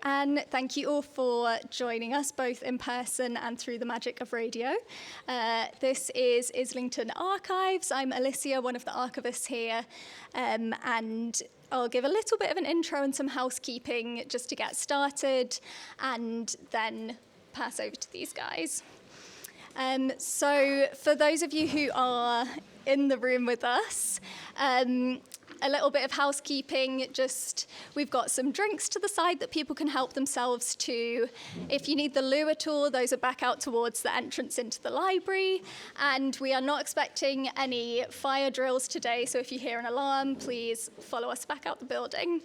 and thank you all for joining us both in person and through the magic of radio. This is Islington Archives. I'm Alicia, one of the archivists here, and I'll give a little bit of an intro and some housekeeping just to get started, and then pass over to these guys. So for those of you who are in the room with us, a little bit of housekeeping, we've got some drinks to the side that people can help themselves to. If you need the loo at all, those are back out towards the entrance into the library. And we are not expecting any fire drills today, so if you hear an alarm, please follow us back out the building.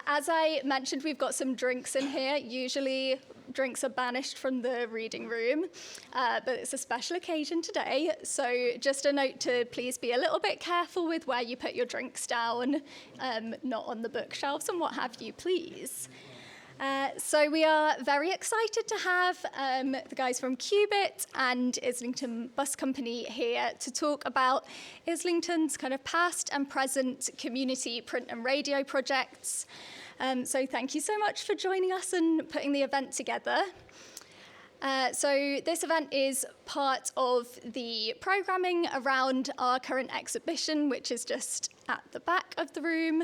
As I mentioned, we've got some drinks in here. Usually drinks are banished from the reading room, but it's a special occasion today. So just a note to please be a little bit careful with where you put your drinks down, not on the bookshelves and what have you, please. So we are very excited to have the guys from Cubitt and Islington Bus Company here to talk about Islington's kind of past and present community print and radio projects. So thank you so much for joining us and putting the event together. So this event is part of the programming around our current exhibition, which is just at the back of the room,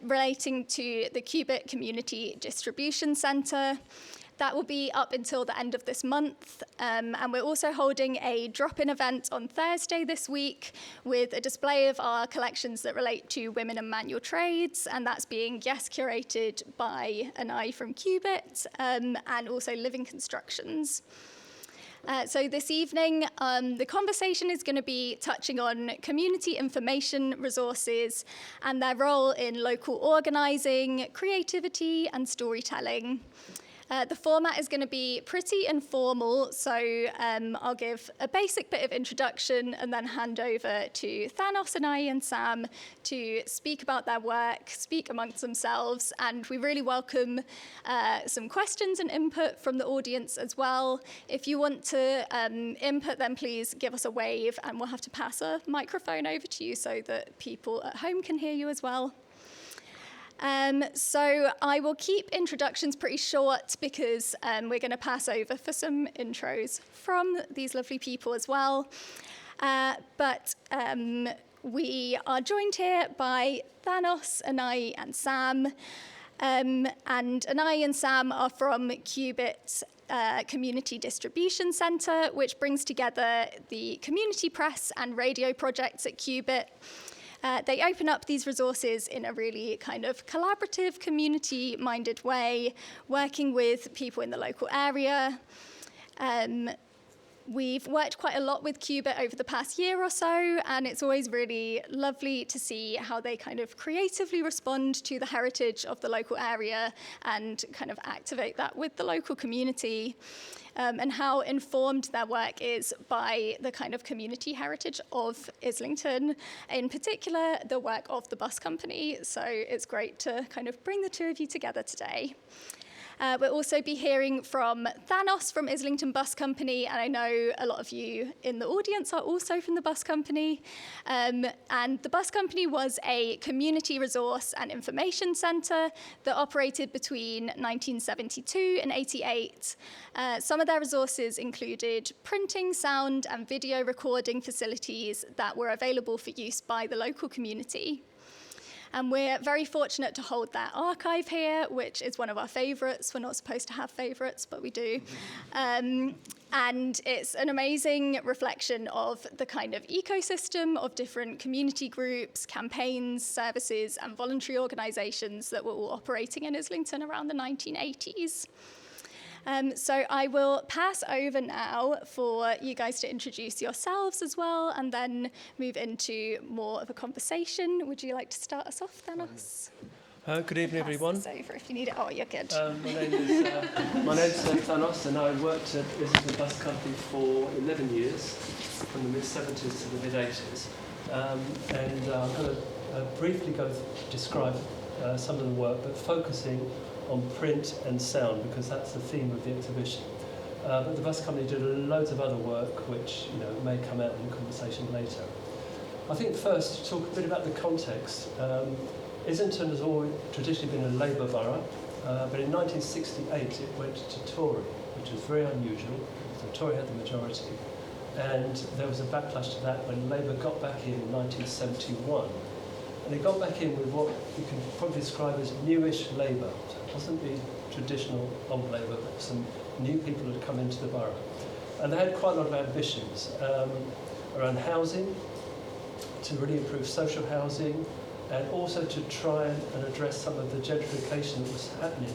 relating to the Cubitt Community Distribution Centre. That will be up until the end of this month, and we're also holding a drop-in event on Thursday this week with a display of our collections that relate to women and manual trades, and that's being curated by Anai from Cubitt, and also Living Constructions. So this evening, the conversation is going to be touching on community information resources and their role in local organising, creativity and storytelling. The format is going to be pretty informal, so I'll give a basic bit of introduction and then hand over to Thanos, Anai and Sam to speak about their work, speak amongst themselves, and we really welcome some questions and input from the audience as well. If you want to input, then please give us a wave and we'll have to pass a microphone over to you so that people at home can hear you as well. So I will keep introductions pretty short because we're going to pass over for some intros from these lovely people as well. But we are joined here by Thanos, Anai and Sam. And Anai and Sam are from Cubitt Community Distribution Centre, which brings together the community press and radio projects at Cubitt. They open up these resources in a really kind of collaborative, community-minded way, working with people in the local area. We've worked quite a lot with Cubitt over the past year or so, and it's always really lovely to see how they kind of creatively respond to the heritage of the local area and kind of activate that with the local community. And how informed their work is by the kind of community heritage of Islington, in particular the work of the bus company. So it's great to kind of bring the two of you together today. We'll also be hearing from Thanos from Islington Bus Company, and I know a lot of you in the audience are also from the bus company. And the bus company was a community resource and information centre that operated between 1972 and 88. Some of their resources included printing, sound and video recording facilities that were available for use by the local community. And we're very fortunate to hold that archive here, which is one of our favourites. We're not supposed to have favourites, but we do. And it's an amazing reflection of the kind of ecosystem of different community groups, campaigns, services, and voluntary organisations that were all operating in Islington around the 1980s. So I will pass over now for you guys to introduce yourselves as well, and then move into more of a conversation. Would you like to start us off, Thanos? Good evening, everyone. Pass this over if you need it. Oh, you're good. My name's Thanos, and I worked at Islington Bus Company for 11 years, from the mid-70s to the mid-80s. And I'm going to briefly describe some of the work, but focusing on print and sound, because that's the theme of the exhibition. But the bus company did loads of other work, which may come out in the conversation later. I think first, to talk a bit about the context. Islington has always traditionally been a Labour borough, but in 1968 it went to Tory, which was very unusual. So Tory had the majority, and there was a backlash to that when Labour got back in 1971. And they got back in with what you can probably describe as newish Labour. So it wasn't the traditional old Labour, but some new people had come into the borough. And they had quite a lot of ambitions around housing, to really improve social housing, and also to try and address some of the gentrification that was happening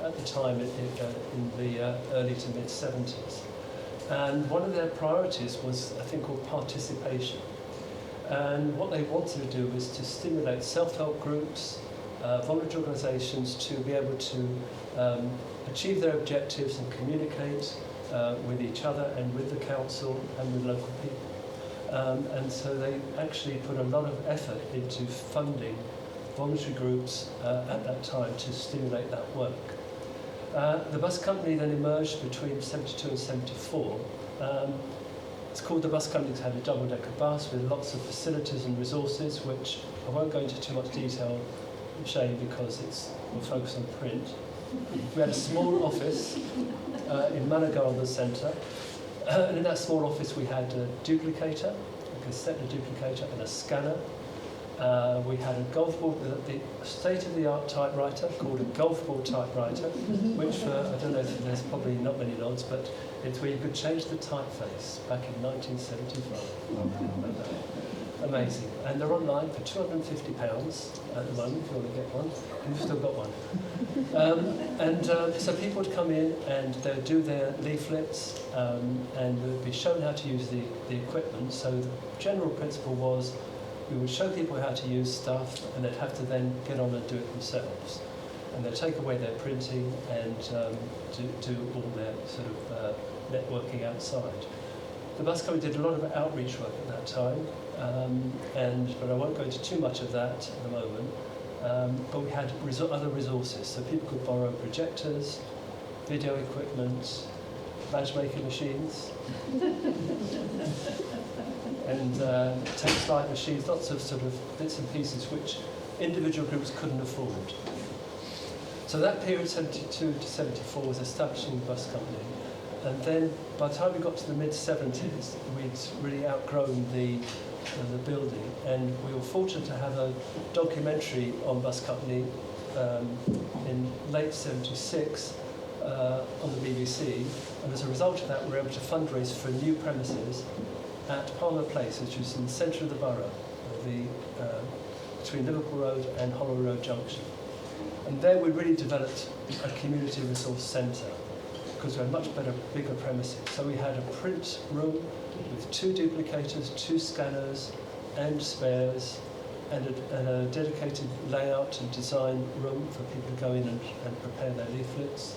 at the time in the early to mid-70s. And one of their priorities was a thing called participation. And what they wanted to do was to stimulate self-help groups, voluntary organisations to be able to achieve their objectives and communicate with each other and with the council and with local people. And so they actually put a lot of effort into funding voluntary groups at that time to stimulate that work. The bus company then emerged between 72 and 74. It's called the bus company. It had a double-decker bus with lots of facilities and resources, which I won't go into too much detail, shame, because we'll focus on print. We had a small office in Managarden Centre, and in that small office we had a duplicator, a cassette duplicator, and a scanner. We had a golf ball, the state-of-the-art typewriter called a golf ball typewriter, which I don't know if there's probably not many nods, but it's where you could change the typeface back in 1975. Amazing. And they're online for £250 at the moment, if you want to get one. You've still got one. So people would come in and they'd do their leaflets and they'd be shown how to use the equipment. So the general principle was we would show people how to use stuff and they'd have to then get on and do it themselves. And they'd take away their printing and do all their sort of networking outside. The bus company did a lot of outreach work at that time, but I won't go into too much of that at the moment. But we had other resources, so people could borrow projectors, video equipment, badge making machines, and tape slide machines, lots of sort of bits and pieces which individual groups couldn't afford. So that period, 72 to 74, was establishing the bus company. And then by the time we got to the mid-70s, we'd really outgrown the building, and we were fortunate to have a documentary on bus company in late 76 on the BBC, and as a result of that we were able to fundraise for new premises at Palmer Place, which was in the centre of the borough, between Liverpool Road and Hollow Road Junction. And there we really developed a community resource centre, because we had much bigger premises. So we had a print room with 2 duplicators, 2 scanners and spares, and a dedicated layout and design room for people to go in and prepare their leaflets.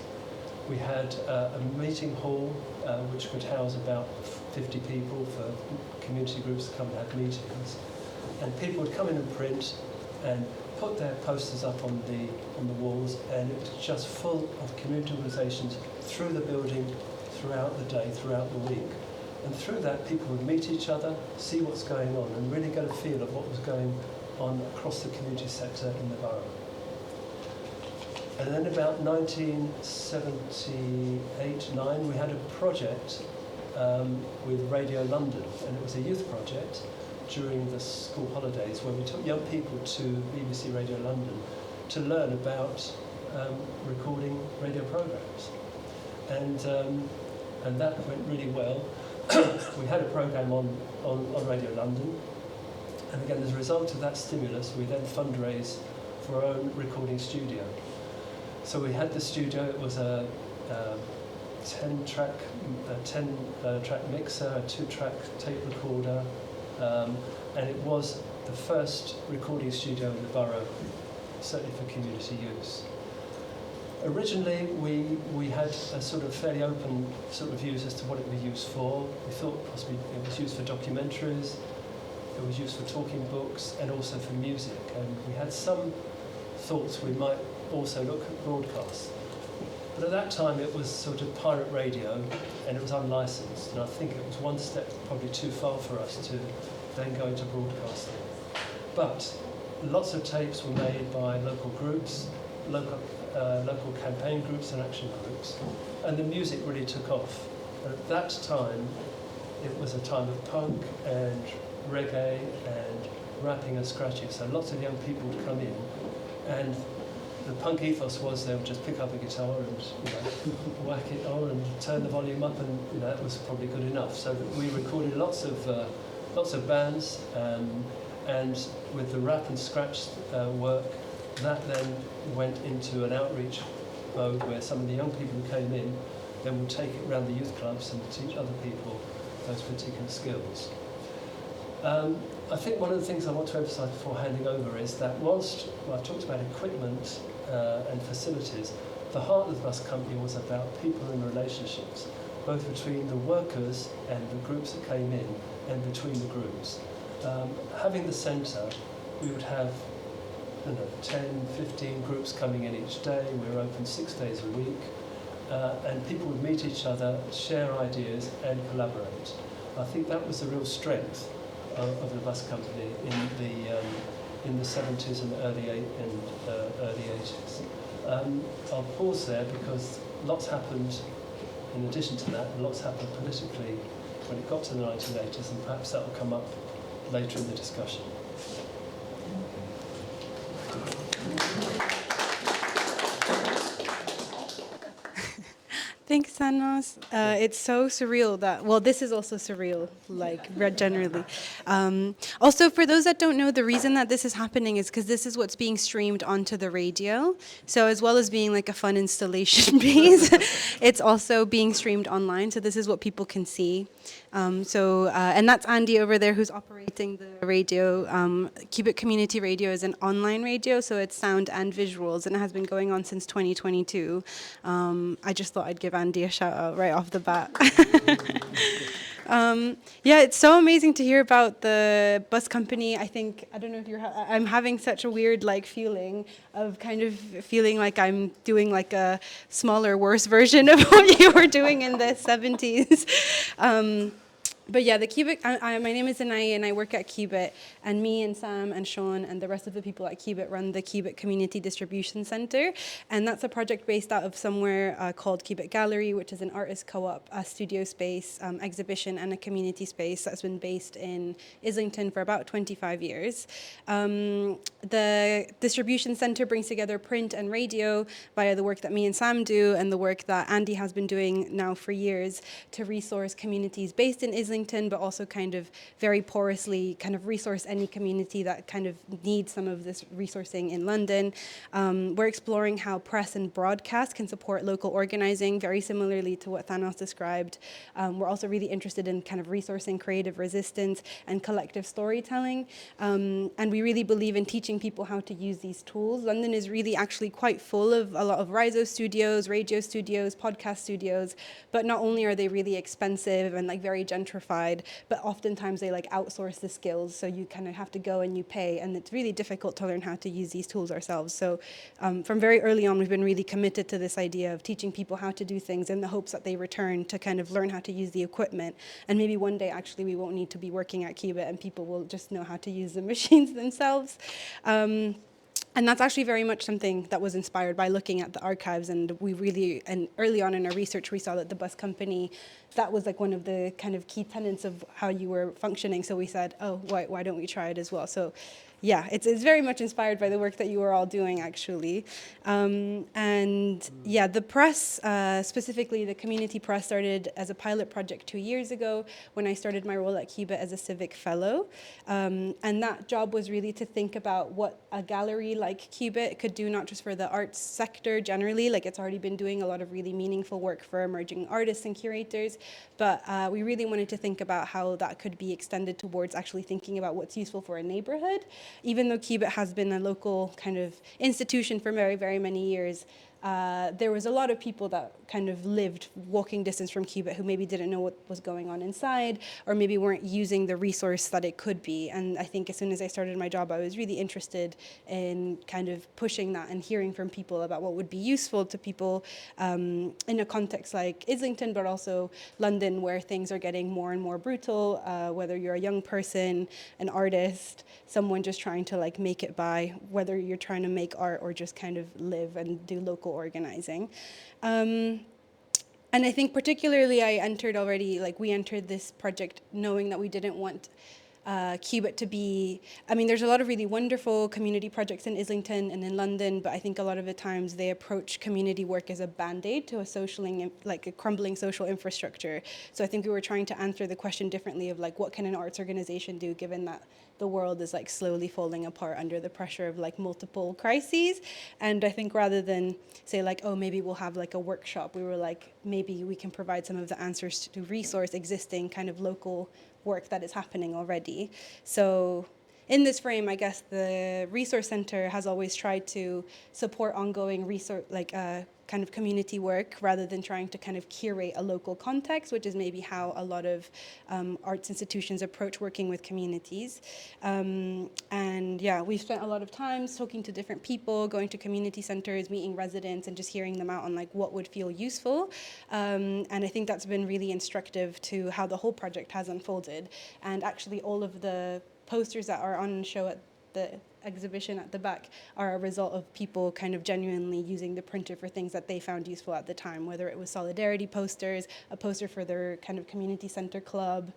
We had a meeting hall which could house about 50 people for community groups to come and have meetings. And people would come in and print and put their posters up on the walls, and it was just full of community organisations through the building, throughout the day, throughout the week. And through that, people would meet each other, see what's going on, and really get a feel of what was going on across the community sector in the borough. And then about 1978-9, we had a project with Radio London, and it was a youth project during the school holidays where we took young people to BBC Radio London to learn about recording radio programmes. And that went really well. We had a programme on Radio London, and again, as a result of that stimulus, we then fundraised for our own recording studio. So we had the studio. It was a 10-track mixer, a 2-track tape recorder, and it was the first recording studio in the borough, certainly for community use. Originally, we had a sort of fairly open sort of views as to what it would be used for. We thought possibly it was used for documentaries, it was used for talking books, and also for music. And we had some thoughts we might also look at broadcasts. But at that time, it was sort of pirate radio, and it was unlicensed. And I think it was one step probably too far for us to then go into broadcasting. But lots of tapes were made by local groups, local local campaign groups and action groups, and the music really took off. And at that time, it was a time of punk and reggae and rapping and scratching, so lots of young people would come in, and the punk ethos was they would just pick up a guitar and whack it on and turn the volume up, and that was probably good enough. So we recorded lots of bands, and with the rap and scratch work, that then went into an outreach mode where some of the young people who came in then would take it around the youth clubs and teach other people those particular skills. I think one of the things I want to emphasise before handing over is that whilst I've talked about equipment and facilities, the heart of the bus company was about people and relationships, both between the workers and the groups that came in and between the groups. Having the centre, we would have 10, 15 groups coming in each day. We were open 6 days a week, and people would meet each other, share ideas and collaborate. I think that was the real strength of the bus company in the 70s and early 80s. I'll pause there because lots happened in addition to that, and lots happened politically when it got to the 1980s, and perhaps that will come up later in the discussion. Thanks, Thanos. It's so surreal that, well, this is also surreal, generally. Also, for those that don't know, the reason that this is happening is because this is what's being streamed onto the radio. So as well as being like a fun installation piece, it's also being streamed online. So this is what people can see. And that's Andy over there who's operating the radio. Cubitt Community Radio is an online radio, so it's sound and visuals, and it has been going on since 2022. I just thought I'd give Andy a shout out right off the bat. Yeah, it's so amazing to hear about the bus company. I don't know if I'm having such a weird feeling of kind of feeling like I'm doing like a smaller, worse version of what you were doing in the 70s. But yeah, the Cubitt, my name is Anai and I work at Cubitt, and me and Sam and Sean and the rest of the people at Cubitt run the Cubitt Community Distribution Centre, and that's a project based out of somewhere called Cubitt Gallery, which is an artist co-op, a studio space, exhibition and a community space that's been based in Islington for about 25 years. The distribution centre brings together print and radio via the work that me and Sam do and the work that Andy has been doing now for years to resource communities based in Islington, but also kind of very porously kind of resource any community that kind of needs some of this resourcing in London. We're exploring how press and broadcast can support local organizing, very similarly to what Thanos described. We're also really interested in kind of resourcing creative resistance and collective storytelling. And we really believe in teaching people how to use these tools. London is really actually quite full of a lot of Rhizo studios, radio studios, podcast studios, but not only are they really expensive and very gentrified, but oftentimes they outsource the skills, so you kind of have to go and you pay, and it's really difficult to learn how to use these tools ourselves. So from very early on, we've been really committed to this idea of teaching people how to do things in the hopes that they return to kind of learn how to use the equipment, and maybe one day actually we won't need to be working at Cubitt and people will just know how to use the machines themselves. And that's actually very much something that was inspired by looking at the archives, and early on in our research, we saw that the bus company, that was one of the kind of key tenets of how you were functioning. So we said, oh, why don't we try it as well? So yeah, it's very much inspired by the work that you were all doing, actually. And yeah, the press, specifically the community press, started as a pilot project 2 years ago when I started my role at Cubitt as a civic fellow. And that job was really to think about what a gallery like Cubitt could do, not just for the arts sector generally, it's already been doing a lot of really meaningful work for emerging artists and curators, but we really wanted to think about how that could be extended towards actually thinking about what's useful for a neighborhood. Even though Cubitt has been a local kind of institution for very, very many years, there was a lot of people that kind of lived walking distance from Cubitt who maybe didn't know what was going on inside, or maybe weren't using the resource that it could be. And I think as soon as I started my job, I was really interested in kind of pushing that and hearing from people about what would be useful to people in a context like Islington, but also London, where things are getting more and more brutal, whether you're a young person, an artist, someone just just trying to like make it by, whether you're trying to make art or just kind of live and do local organizing. And I think particularly we entered this project knowing that we didn't want Cubitt to be, I mean, there's a lot of really wonderful community projects in Islington and in London, but I think a lot of the times they approach community work as a band-aid to a crumbling social infrastructure. So I think we were trying to answer the question differently of like, what can an arts organization do given that the world is like slowly falling apart under the pressure of like multiple crises. And I think rather than say like, oh, maybe we'll have like a workshop, we were like, maybe we can provide some of the answers to resource existing kind of local work that is happening already. So in this frame, I guess the Resource Center has always tried to support ongoing resource, kind of community work rather than trying to kind of curate a local context, which is maybe how a lot of arts institutions approach working with communities. And yeah, we've spent a lot of time talking to different people, going to community centers, meeting residents, and just hearing them out on like what would feel useful. And I think that's been really instructive to how the whole project has unfolded. And actually all of the posters that are on show at the exhibition at the back are a result of people kind of genuinely using the printer for things that they found useful at the time, whether it was solidarity posters, a poster for their kind of community center club,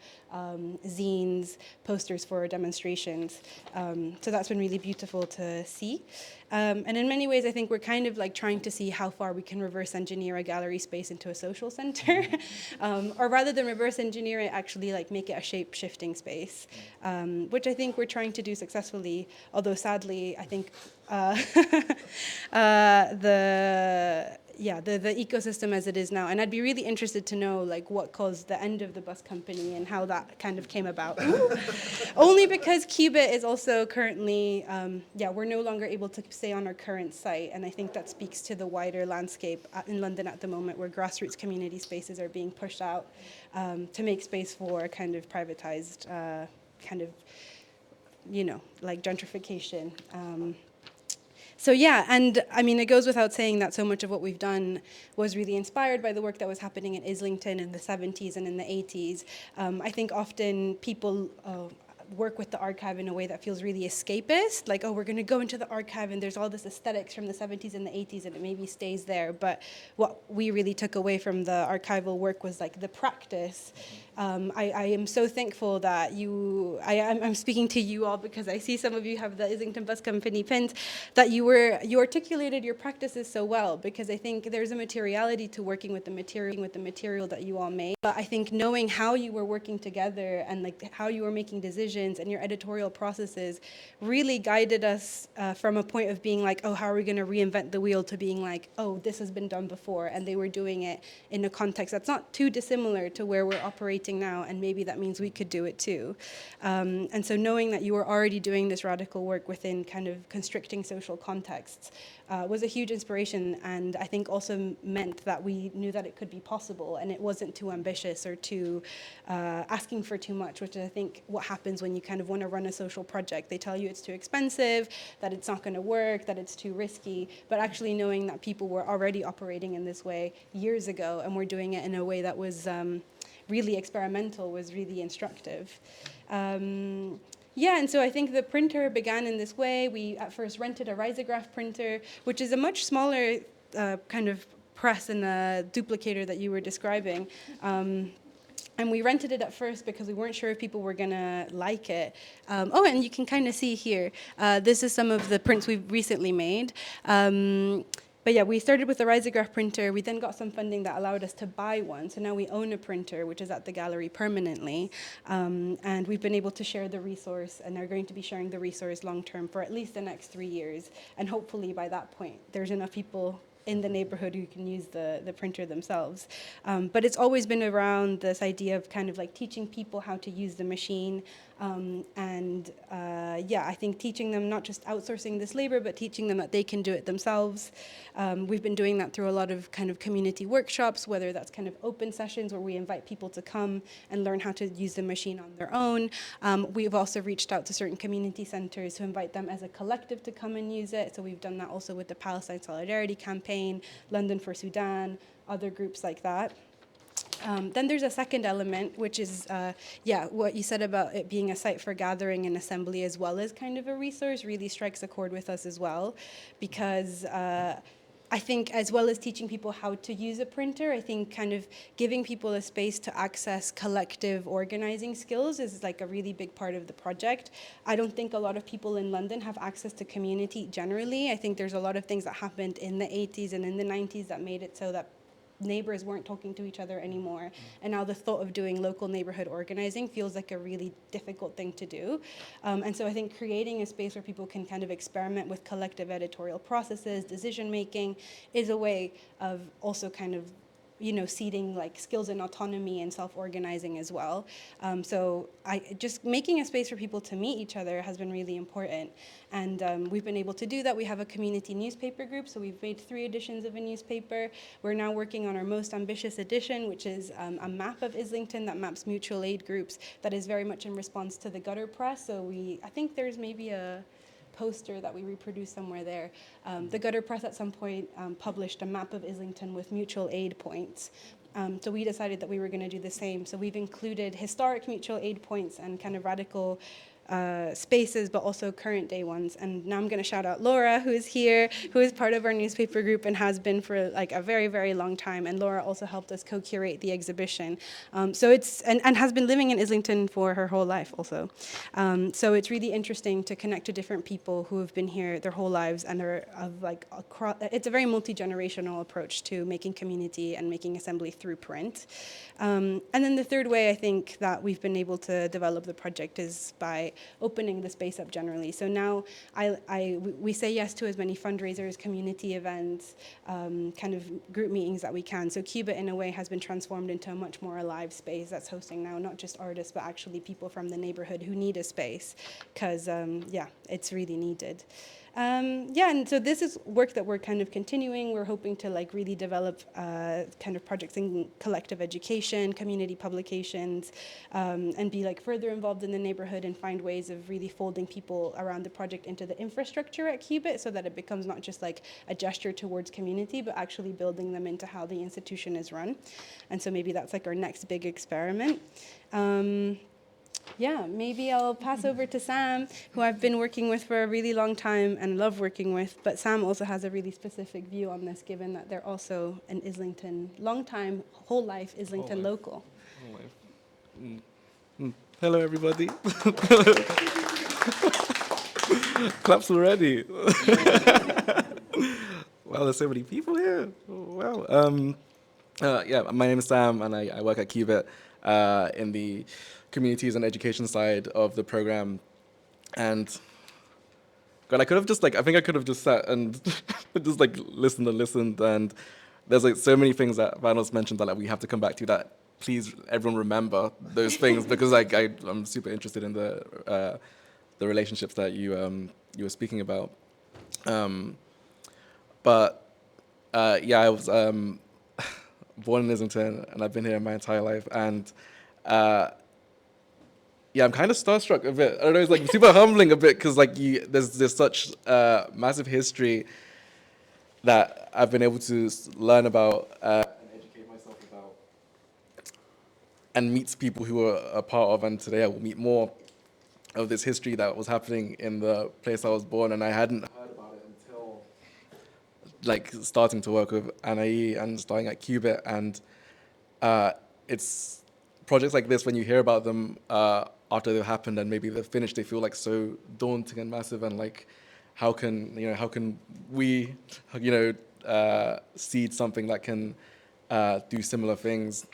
zines, posters for demonstrations. So that's been really beautiful to see. And in many ways, I think we're kind of like trying to see how far we can reverse engineer a gallery space into a social center, or rather than reverse engineer it, actually like make it a shape-shifting space, which I think we're trying to do successfully, although sadly, I think the ecosystem as it is now, and I'd be really interested to know like what caused the end of the bus company and how that kind of came about. Only because Cubitt is also currently, we're no longer able to stay on our current site, and I think that speaks to the wider landscape in London at the moment, where grassroots community spaces are being pushed out to make space for kind of privatized like gentrification. So yeah, and I mean, it goes without saying that so much of what we've done was really inspired by the work that was happening in Islington in the 70s and in the 80s. I think often people work with the archive in a way that feels really escapist, like, oh, we're going to go into the archive and there's all this aesthetics from the 70s and the 80s and it maybe stays there. But what we really took away from the archival work was like the practice. I am so thankful that I'm speaking to you all because I see some of you have the Islington Bus Company pins, that you articulated your practices so well, because I think there's a materiality to working with the material that you all made. But I think knowing how you were working together and like how you were making decisions and your editorial processes really guided us from a point of being like, oh, how are we going to reinvent the wheel, to being like, oh, this has been done before, and they were doing it in a context that's not too dissimilar to where we're operating now, and maybe that means we could do it too. And so knowing that you were already doing this radical work within kind of constricting social contexts was a huge inspiration, and I think also meant that we knew that it could be possible and it wasn't too ambitious or too asking for too much, which is I think what happens when you kind of want to run a social project. They tell you it's too expensive, that it's not going to work, that it's too risky, but actually knowing that people were already operating in this way years ago and were doing it in a way that was really experimental was really instructive. Yeah, and so I think the printer began in this way. We at first rented a risograph printer, which is a much smaller kind of press and a duplicator that you were describing. And we rented it at first because we weren't sure if people were going to like it. And you can kind of see here, this is some of the prints we've recently made. But yeah, we started with a risograph printer. We then got some funding that allowed us to buy one. So now we own a printer, which is at the gallery permanently. And we've been able to share the resource, and are going to be sharing the resource long term for at least the next 3 years. And hopefully by that point, there's enough people in the neighborhood who can use the printer themselves. But it's always been around this idea of kind of like teaching people how to use the machine. I think teaching them, not just outsourcing this labor, but teaching them that they can do it themselves. We've been doing that through a lot of kind of community workshops, whether that's kind of open sessions where we invite people to come and learn how to use the machine on their own. We've also reached out to certain community centers to invite them as a collective to come and use it. So we've done that also with the Palestine Solidarity Campaign, London for Sudan, other groups like that. Then there's a second element, which is, what you said about it being a site for gathering and assembly as well as kind of a resource really strikes a chord with us as well, because I think as well as teaching people how to use a printer, I think kind of giving people a space to access collective organizing skills is like a really big part of the project. I don't think a lot of people in London have access to community generally. I think there's a lot of things that happened in the 80s and in the 90s that made it so that neighbors weren't talking to each other anymore. And now the thought of doing local neighborhood organizing feels like a really difficult thing to do. And so I think creating a space where people can kind of experiment with collective editorial processes, decision making, is a way of also kind of seeding like skills in autonomy and self-organizing as well. So just making a space for people to meet each other has been really important. And we've been able to do that. We have a community newspaper group, so we've made 3 editions of a newspaper. We're now working on our most ambitious edition, which is a map of Islington that maps mutual aid groups that is very much in response to the gutter press. So I think there's maybe a poster that we reproduced somewhere there. The Gutter Press at some point published a map of Islington with mutual aid points. So we decided that we were going to do the same. So we've included historic mutual aid points and kind of radical spaces, but also current day ones. And now I'm going to shout out Laura, who is here, who is part of our newspaper group and has been for like a very, very long time. And Laura also helped us co-curate the exhibition. So it's, and has been living in Islington for her whole life also. So it's really interesting to connect to different people who have been here their whole lives and are of like across, it's a very multi-generational approach to making community and making assembly through print. And then the third way I think that we've been able to develop the project is by opening the space up generally. So now we say yes to as many fundraisers, community events, kind of group meetings that we can. So Cubitt in a way has been transformed into a much more alive space that's hosting now not just artists but actually people from the neighborhood who need a space because it's really needed. And so this is work that we're kind of continuing. We're hoping to like really develop kind of projects in collective education, community publications, and be like further involved in the neighborhood and find ways of really folding people around the project into the infrastructure at Cubitt so that it becomes not just like a gesture towards community, but actually building them into how the institution is run. And so maybe that's like our next big experiment. Maybe I'll pass over to Sam, who I've been working with for a really long time and love working with. But Sam also has a really specific view on this, given that they're also an Islington, long time, whole life Islington local. Whole life. Hello, everybody. Claps already. Wow, there's so many people here. Wow. My name is Sam, and I work at Cubitt in the communities and education side of the program. And God, I think I could have just sat and just like listened. And there's like so many things that Vanos mentioned that like, we have to come back to that. Please, everyone remember those things because like I'm super interested in the relationships that you were speaking about. I was born in Islington and I've been here my entire life and. I'm kind of starstruck a bit. I don't know, it's like super humbling a bit because like there's such massive history that I've been able to learn about and educate myself about and meet people who are a part of. And today I will meet more of this history that was happening in the place I was born, and I hadn't heard about it until like starting to work with Anaï and starting at Cubitt. And it's projects like this when you hear about them. After they've happened and maybe they're finished, they feel like so daunting and massive, and like, how can we, seed something that can do similar things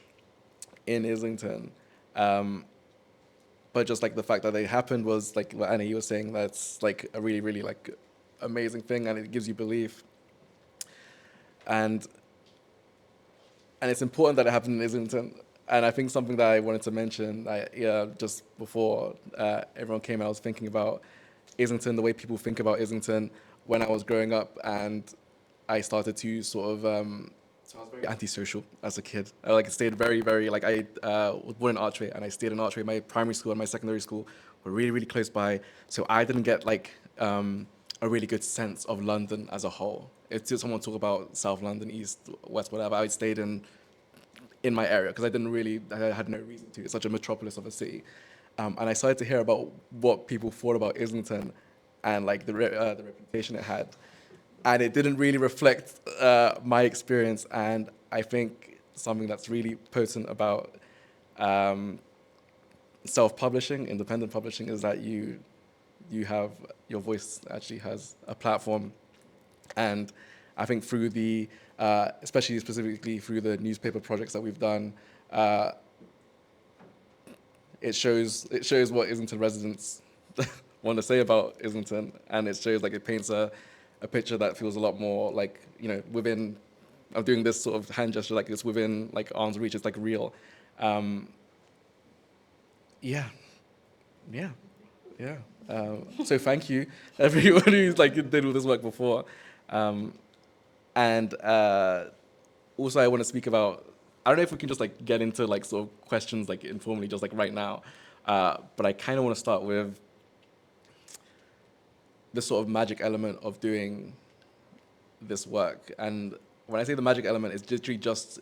in Islington? But just like the fact that they happened was like what Annie was saying. That's like a really, really like amazing thing, and it gives you belief. And it's important that it happened in Islington. And I think something that I wanted to mention, just before everyone came, I was thinking about Islington, the way people think about Islington when I was growing up, and I started to sort of, so I was very antisocial as a kid. I stayed very, very, I was born in Archway, and I stayed in Archway. My primary school and my secondary school were really, really close by, so I didn't get a really good sense of London as a whole. If someone talk about South London, East, West, whatever, I stayed in in my area, because I had no reason to. It's such a metropolis of a city. And I started to hear about what people thought about Islington and like the reputation it had. And it didn't really reflect my experience. And I think something that's really potent about self-publishing, independent publishing, is that you have, your voice actually has a platform. And I think through the, especially specifically through the newspaper projects that we've done, it shows what Islington residents want to say about Islington, and it shows, like, it paints a picture that feels a lot more like, you know, within, I'm doing this sort of hand gesture, like it's within like arm's reach, it's like real. Yeah. So thank you, everyone who's like did all this work before. And also I want to speak about, I don't know if we can just like get into like sort of questions like informally, just like right now. But I kind of want to start with the sort of magic element of doing this work. And when I say the magic element, it's literally just,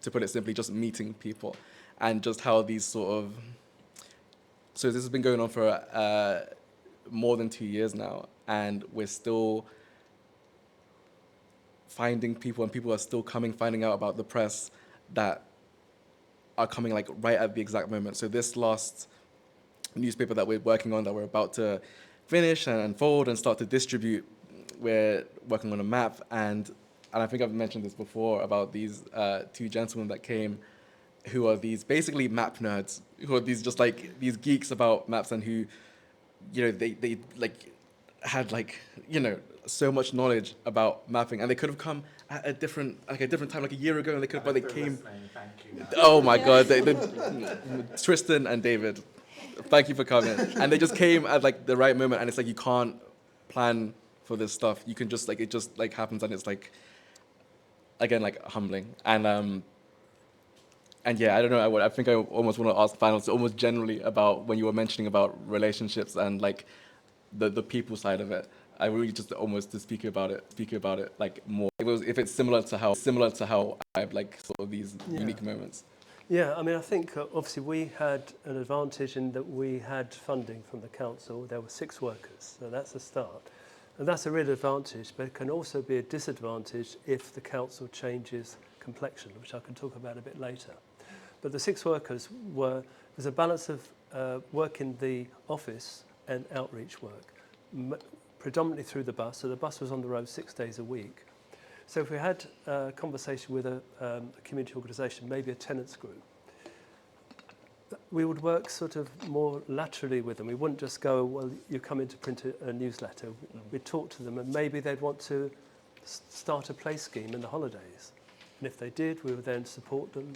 to put it simply, just meeting people, and just how these sort of, so this has been going on for more than 2 years now, and we're still finding people, and people are still finding out about the press that are coming like right at the exact moment. So this last newspaper that we're working on, that we're about to finish and unfold and start to distribute, we're working on a map, and I think I've mentioned this before about these two gentlemen that came, who are these basically map nerds, who are these just like these geeks about maps, and who, you know, they like had like, you know, so much knowledge about mapping, and they could have come at a different time, like a year ago, and they could have, but they came. Thank you. Oh my God, Tristan and David, thank you for coming. And they just came at like the right moment, and it's like you can't plan for this stuff. You can just like, it just like happens, and it's like, again, like humbling. And yeah, I don't know, I think I almost want to ask finals almost generally about when you were mentioning about relationships and like the people side of it. I really just almost to speak about it like more. If it's similar to how I have like sort of these unique moments. Yeah, I mean, I think obviously we had an advantage in that we had funding from the council. There were 6 workers, so that's a start. And that's a real advantage, but it can also be a disadvantage if the council changes complexion, which I can talk about a bit later. But the 6 workers there's a balance of work in the office and outreach work, predominantly through the bus. So the bus was on the road 6 days a week. So if we had a conversation with a community organisation, maybe a tenants group, we would work sort of more laterally with them. We wouldn't just go, well, you come in to print a newsletter. We'd talk to them, and maybe they'd want to start a play scheme in the holidays. And if they did, we would then support them.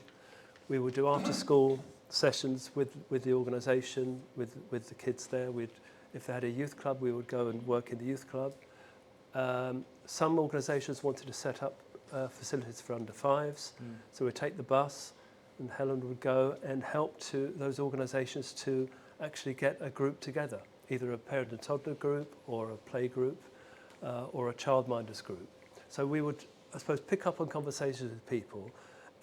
We would do after-school sessions with the organisation, with the kids there. If they had a youth club, we would go and work in the youth club. Some organisations wanted to set up facilities for under 5s. So we'd take the bus, and Helen would go and help to those organisations to actually get a group together, either a parent and toddler group or a play group or a childminders group. So we would, I suppose, pick up on conversations with people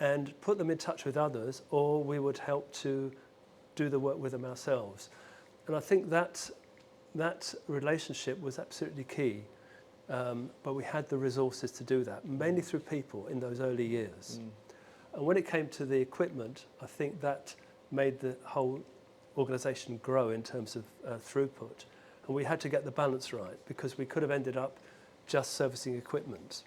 and put them in touch with others, or we would help to do the work with them ourselves. And I think that relationship was absolutely key. But we had the resources to do that, mainly through people in those early years. And when it came to the equipment, I think that made the whole organisation grow in terms of throughput. And we had to get the balance right, because we could have ended up just servicing equipment.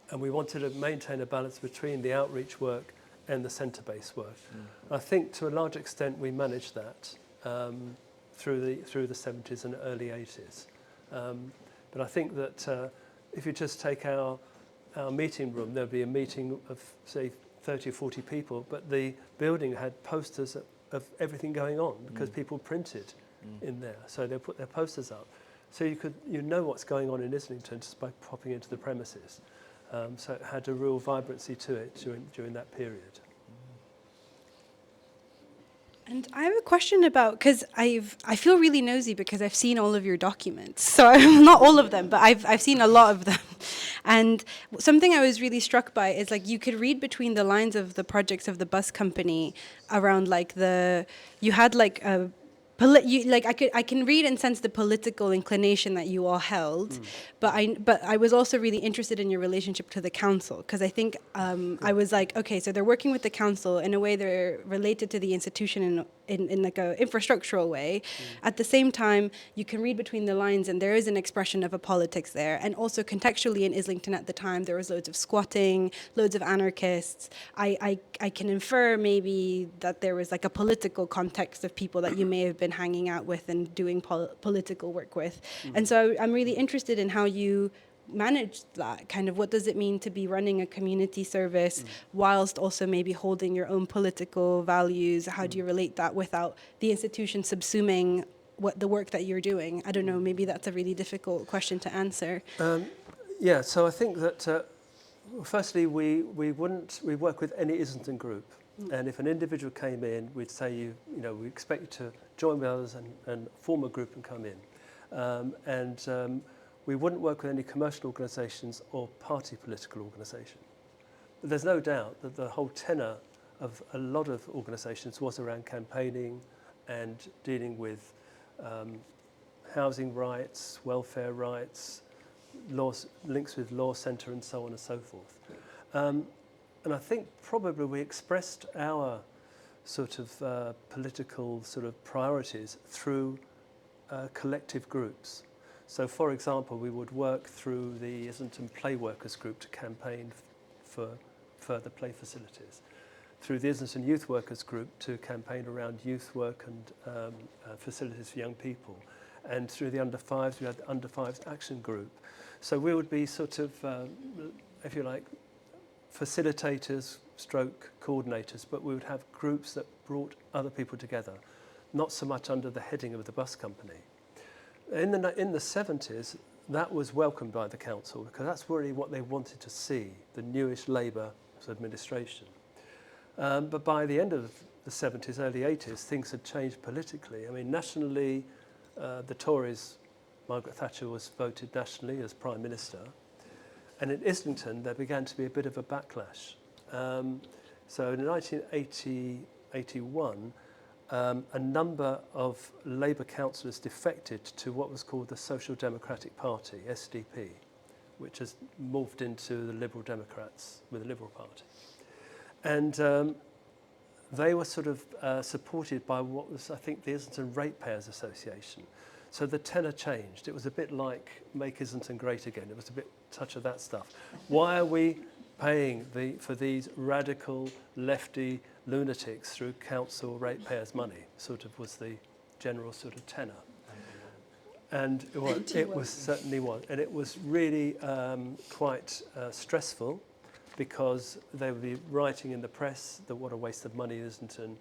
And we wanted to maintain a balance between the outreach work and the centre-based work. I think to a large extent we managed that through the 70s and early 80s. But I think that if you just take our meeting room, there'd be a meeting of, say, 30 or 40 people, but the building had posters of everything going on, because people printed in there. So they put their posters up. So you know what's going on in Islington just by popping into the premises. So it had a real vibrancy to it during that period. And I have a question about, because I feel really nosy because I've seen all of your documents. So not all of them, but I've seen a lot of them. And something I was really struck by is like you could read between the lines of the projects of the bus company around like you had like a I can read and sense the political inclination that you all held, but I was also really interested in your relationship to the council, because I think I was like, okay, so they're working with the council in a way, they're related to the institution in like a infrastructural way. At the same time, you can read between the lines, and there is an expression of a politics there. And also contextually in Islington at the time, there was loads of squatting, loads of anarchists. I can infer maybe that there was like a political context of people that you may have been hanging out with and doing political work with. And so I'm really interested in how you manage that. Kind of, what does it mean to be running a community service whilst also maybe holding your own political values? How do you relate that without the institution subsuming what the work that you're doing? I don't know, maybe that's a really difficult question to answer. Yeah, so I think that firstly we work with any Islington group, and if an individual came in, we'd say we expect you to join with others and form a group and come in, we wouldn't work with any commercial organisations or party political organisation. But there's no doubt that the whole tenor of a lot of organisations was around campaigning and dealing with housing rights, welfare rights, laws, links with law centre and so on and so forth. And I think probably we expressed our sort of political sort of priorities through collective groups. So, for example, we would work through the Islington Play Workers Group to campaign for further play facilities, through the Islington Youth Workers Group to campaign around youth work and facilities for young people, and through the Under Fives, we had the Under Fives Action Group. So we would be sort of, if you like, facilitators, stroke coordinators, but we would have groups that brought other people together, not so much under the heading of the bus company. In the 70s, that was welcomed by the council because that's really what they wanted to see, the newish Labour administration. But by the end of the 70s, early 80s, things had changed politically. I mean, nationally, the Tories, Margaret Thatcher was voted nationally as Prime Minister. And in Islington, there began to be a bit of a backlash. So in 1981, a number of Labour councillors defected to what was called the Social Democratic Party, SDP, which has morphed into the Liberal Democrats with the Liberal Party. And they were sort of supported by what was, I think, the Islington Ratepayers Association. So the tenor changed. It was a bit like Make Islington Great Again. It was a bit touch of that stuff. Why are we paying for these radical lefty lunatics through council ratepayers' money? Sort of was the general sort of tenor. And it was certainly was. And it was really quite stressful because they would be writing in the press that what a waste of money Islington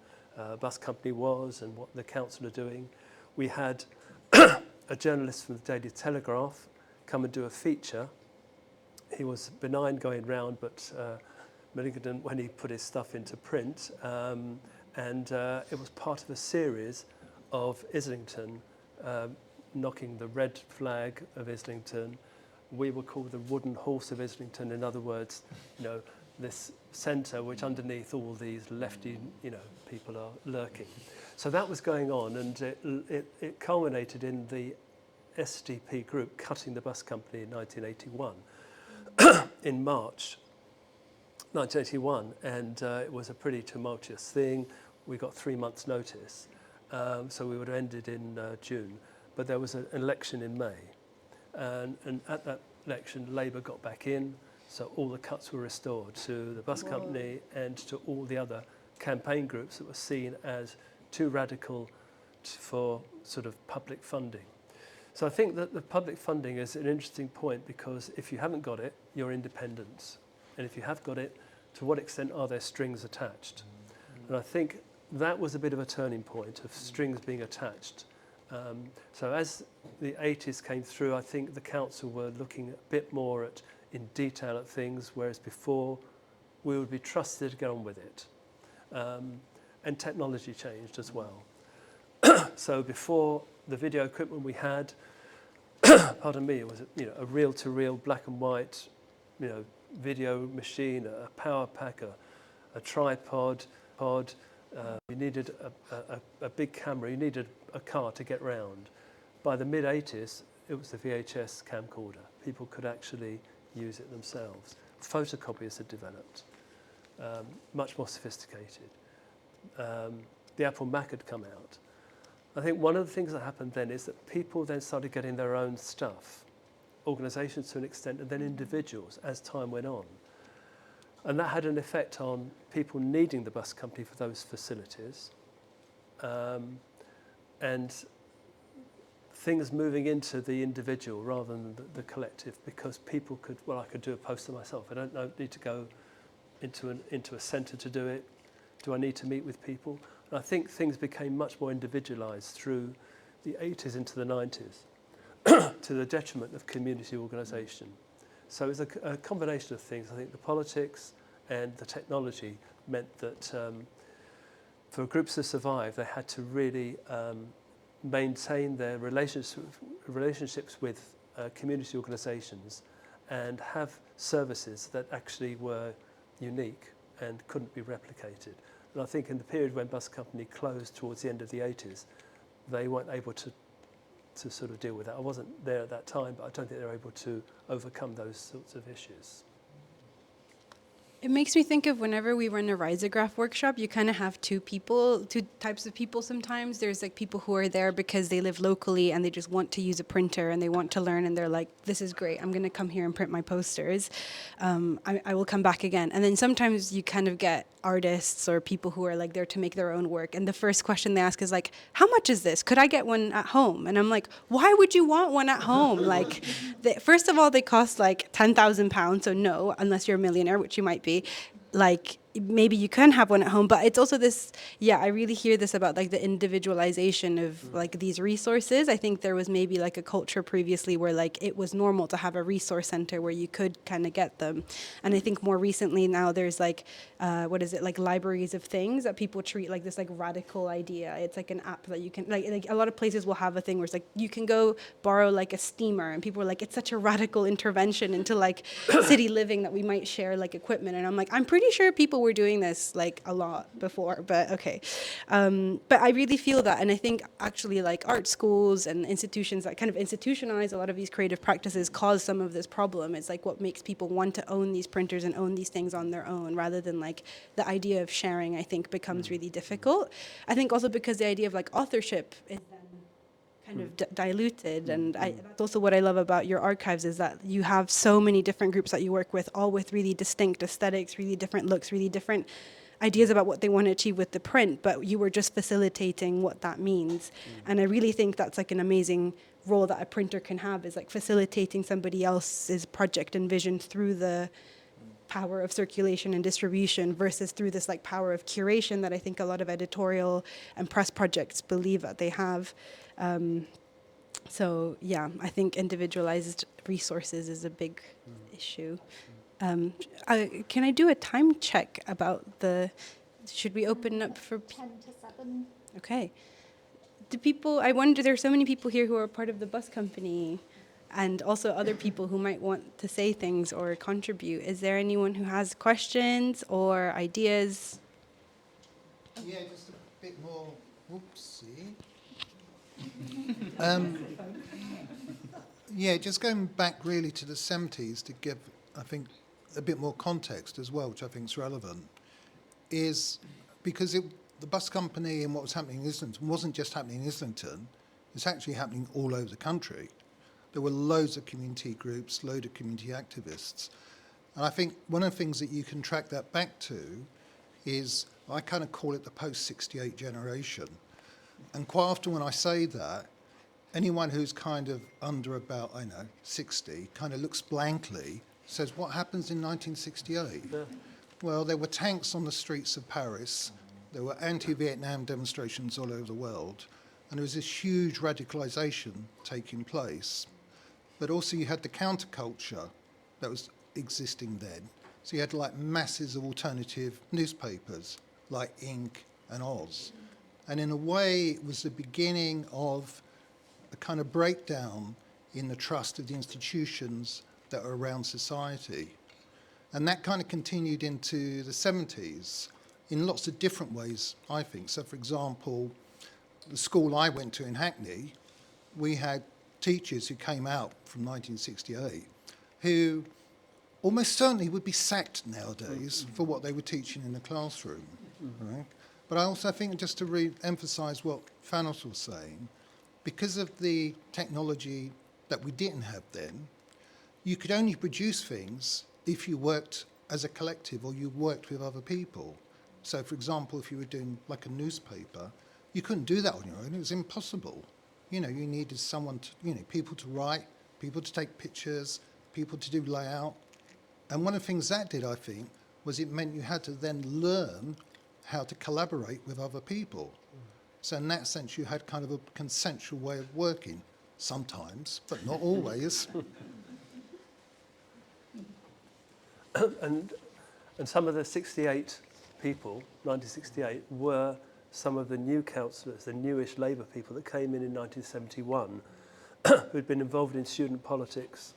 Bus Company was and what the council are doing. We had a journalist from the Daily Telegraph come and do a feature. He was benign going round, but malignant when he put his stuff into print. And it was part of a series of Islington knocking the red flag of Islington. We were called the wooden horse of Islington. In other words, this centre which underneath all these lefty, people are lurking. So that was going on, and it culminated in the SDP group cutting the bus company in 1981, in March 1981, and it was a pretty tumultuous thing. We got 3 months' notice, so we would have ended in June, but there was an election in May, and at that election, Labour got back in, so all the cuts were restored to the bus company and to all the other campaign groups that were seen as too radical for sort of public funding. So I think that the public funding is an interesting point because if you haven't got it, you're independent. And if you have got it, to what extent are there strings attached? And I think that was a bit of a turning point of strings being attached. So as the 80s came through, I think the council were looking a bit more in detail at things, whereas before we would be trusted to get on with it. and technology changed as well. So before the video equipment we had, pardon me, it was a reel-to-reel black and white, video machine, a power pack, a tripod. You needed a big camera. You needed a car to get round. By the mid-80s, it was the VHS camcorder. People could actually use it themselves. Photocopiers had developed, much more sophisticated. The Apple Mac had come out. I think one of the things that happened then is that people then started getting their own stuff, organisations to an extent, and then individuals as time went on. And that had an effect on people needing the bus company for those facilities, and things moving into the individual rather than the collective, because people could, I could do a poster myself. I don't need to go into a centre to do it. Do I need to meet with people? And I think things became much more individualised through the 80s into the 90s, to the detriment of community organisation. So it's a combination of things. I think the politics and the technology meant that for groups to survive, they had to really maintain their relationships with community organisations and have services that actually were unique and couldn't be replicated. And I think in the period when Bus Company closed towards the end of the 80s, they weren't able to sort of deal with that. I wasn't there at that time, but I don't think they were able to overcome those sorts of issues. It makes me think of whenever we run a risograph workshop, you kind of have two types of people sometimes. There's like people who are there because they live locally and they just want to use a printer and they want to learn and they're like, this is great, I'm going to come here and print my posters. I will come back again. And then sometimes you kind of get artists or people who are like there to make their own work. And the first question they ask is like, how much is this? Could I get one at home? And I'm like, why would you want one at home? Like, first of all, they cost like £10,000. So no, unless you're a millionaire, which you might be. Like, maybe you can have one at home, but it's also this, I really hear this about like the individualization of like these resources. I think there was maybe like a culture previously where like it was normal to have a resource center where you could kind of get them. And I think more recently now there's like, like libraries of things that people treat like this like radical idea. It's like an app that you can, like a lot of places will have a thing where it's like, you can go borrow like a steamer, and people are like, it's such a radical intervention into like city living that we might share like equipment. And I'm like, I'm pretty sure people were doing this like a lot before, but okay. But I really feel that, and I think actually like art schools and institutions that kind of institutionalize a lot of these creative practices cause some of this problem. It's like what makes people want to own these printers and own these things on their own, rather than like the idea of sharing, I think, becomes really difficult. I think also because the idea of like authorship is then kind of diluted, and that's also what I love about your archives, is that you have so many different groups that you work with, all with really distinct aesthetics, really different looks, really different ideas about what they want to achieve with the print, but you were just facilitating what that means. And I really think that's like an amazing role that a printer can have, is like facilitating somebody else's project and vision through the power of circulation and distribution versus through this like power of curation that I think a lot of editorial and press projects believe that they have. So yeah, I think individualized resources is a big issue. Can I do a time check about should we open up for 10 to 7. Okay. Do people, I wonder, there are so many people here who are part of the bus company, and also other people who might want to say things or contribute. Is there anyone who has questions or ideas? Yeah, just a bit more. Whoopsie. Just going back really to the 70s to give, I think, a bit more context as well, which I think is relevant, is because the bus company and what was happening in Islington wasn't just happening in Islington, it's actually happening all over the country. There were loads of community groups, loads of community activists. And I think one of the things that you can track that back to is, I kind of call it the post-68 generation. And quite often when I say that, anyone who's kind of under about, 60, kind of looks blankly, says, what happens in 1968? Yeah. Well, there were tanks on the streets of Paris, there were anti-Vietnam demonstrations all over the world, and there was this huge radicalization taking place. But also you had the counterculture that was existing then. So you had like masses of alternative newspapers, like Ink and Oz. And in a way, it was the beginning of a kind of breakdown in the trust of the institutions that are around society. And that kind of continued into the 70s in lots of different ways, I think. So, for example, the school I went to in Hackney, we had teachers who came out from 1968 who almost certainly would be sacked nowadays for what they were teaching in the classroom. Right? But I also think, just to re-emphasise what Thanos was saying, because of the technology that we didn't have then, you could only produce things if you worked as a collective or you worked with other people. So, for example, if you were doing like a newspaper, you couldn't do that on your own. It was impossible. You needed someone to, people to write, people to take pictures, people to do layout. And one of the things that did, I think, was it meant you had to then learn how to collaborate with other people. So in that sense, you had kind of a consensual way of working, sometimes, but not always. And some of the 68 people, 1968, were some of the new councillors, the newish Labour people that came in 1971, who'd been involved in student politics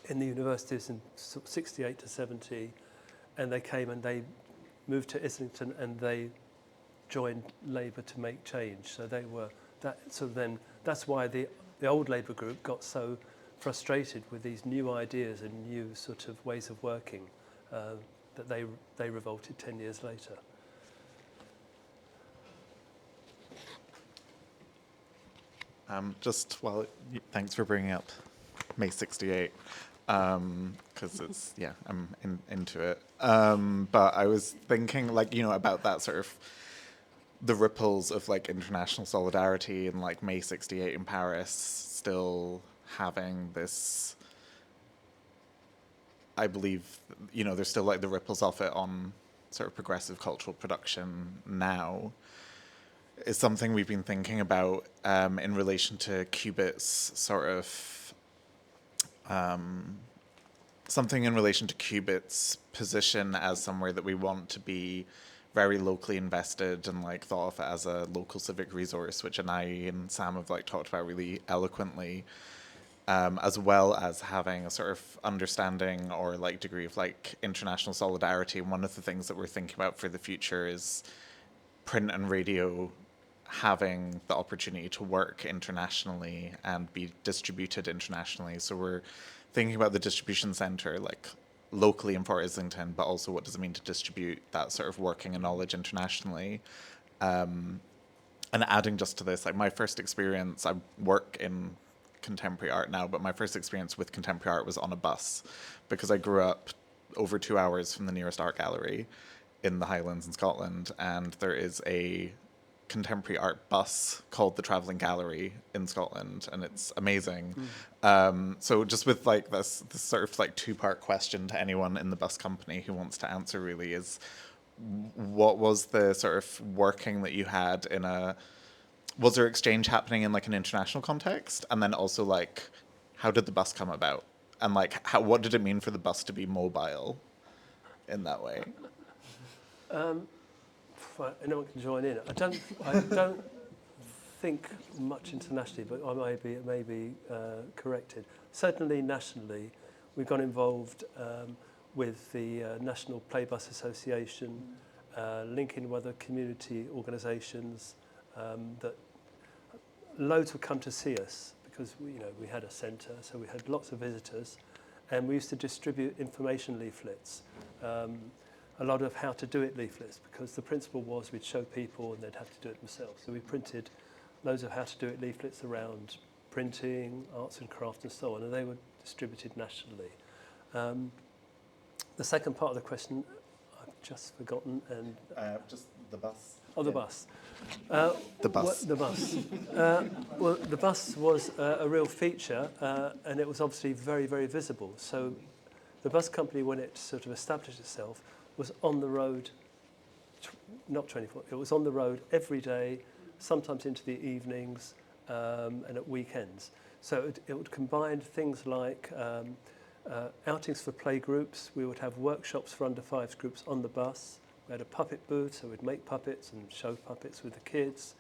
in the universities in 68 to 70, and they came and they moved to Islington and they joined Labour to make change. So they were that. So then that's why the old Labour group got so frustrated with these new ideas and new sort of ways of working that they revolted 10 years later. Thanks for bringing up May 68, because it's, I'm into it. But I was thinking, about that sort of, the ripples of, international solidarity and, May 68 in Paris still having this, I believe, there's still, the ripples of it on sort of progressive cultural production now, is something we've been thinking about in relation to Cubitt's sort of something in relation to Cubitt's position as somewhere that we want to be very locally invested and thought of as a local civic resource, which Anai and Sam have talked about really eloquently, as well as having a sort of understanding or degree of international solidarity. And one of the things that we're thinking about for the future is print and radio having the opportunity to work internationally and be distributed internationally. So we're thinking about the distribution centre locally in Fort Islington, but also what does it mean to distribute that sort of working and knowledge internationally. And adding just to this, my first experience, I work in contemporary art now, but my first experience with contemporary art was on a bus, because I grew up over 2 hours from the nearest art gallery in the Highlands in Scotland, and there is a contemporary art bus called the Travelling Gallery in Scotland, and it's amazing. So just with this sort of two-part question to anyone in the bus company who wants to answer really is, what was the sort of working that you had in was there exchange happening in an international context? And then also how did the bus come about? And what did it mean for the bus to be mobile in that way? Anyone can join in. I don't think much internationally, but it may be corrected. Certainly nationally, we've got involved with the National Playbus Association, linking with other community organisations. That loads would come to see us because we had a centre, so we had lots of visitors, and we used to distribute information leaflets. A lot of how to do it leaflets, because the principle was we'd show people and they'd have to do it themselves. So we printed loads of how to do it leaflets around printing, arts and crafts and so on, and they were distributed nationally. The second part of the question, I've just forgotten. And just the bus. Oh, the bus. The bus. The bus. Well, the bus was a real feature, and it was obviously very, very visible. So the bus company, when it sort of established itself, was on the road, not 24, it was on the road every day, sometimes into the evenings and at weekends. So it would combine things like outings for play groups. We would have workshops for under fives groups on the bus. We We had a puppet booth, so we'd make puppets and show puppets with the kids.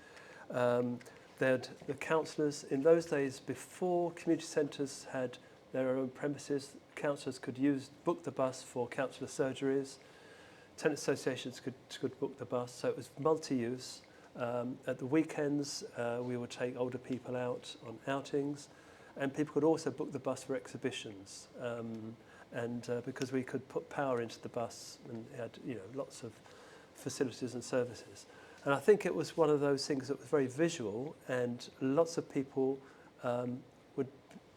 They had the counsellors. In those days, before community centres had their own premises, counsellors could book the bus for counsellor surgeries. Tenant associations could book the bus, so it was multi-use. At the weekends, we would take older people out on outings, and people could also book the bus for exhibitions. Because we could put power into the bus and it had lots of facilities and services. And I think it was one of those things that was very visual, and lots of people would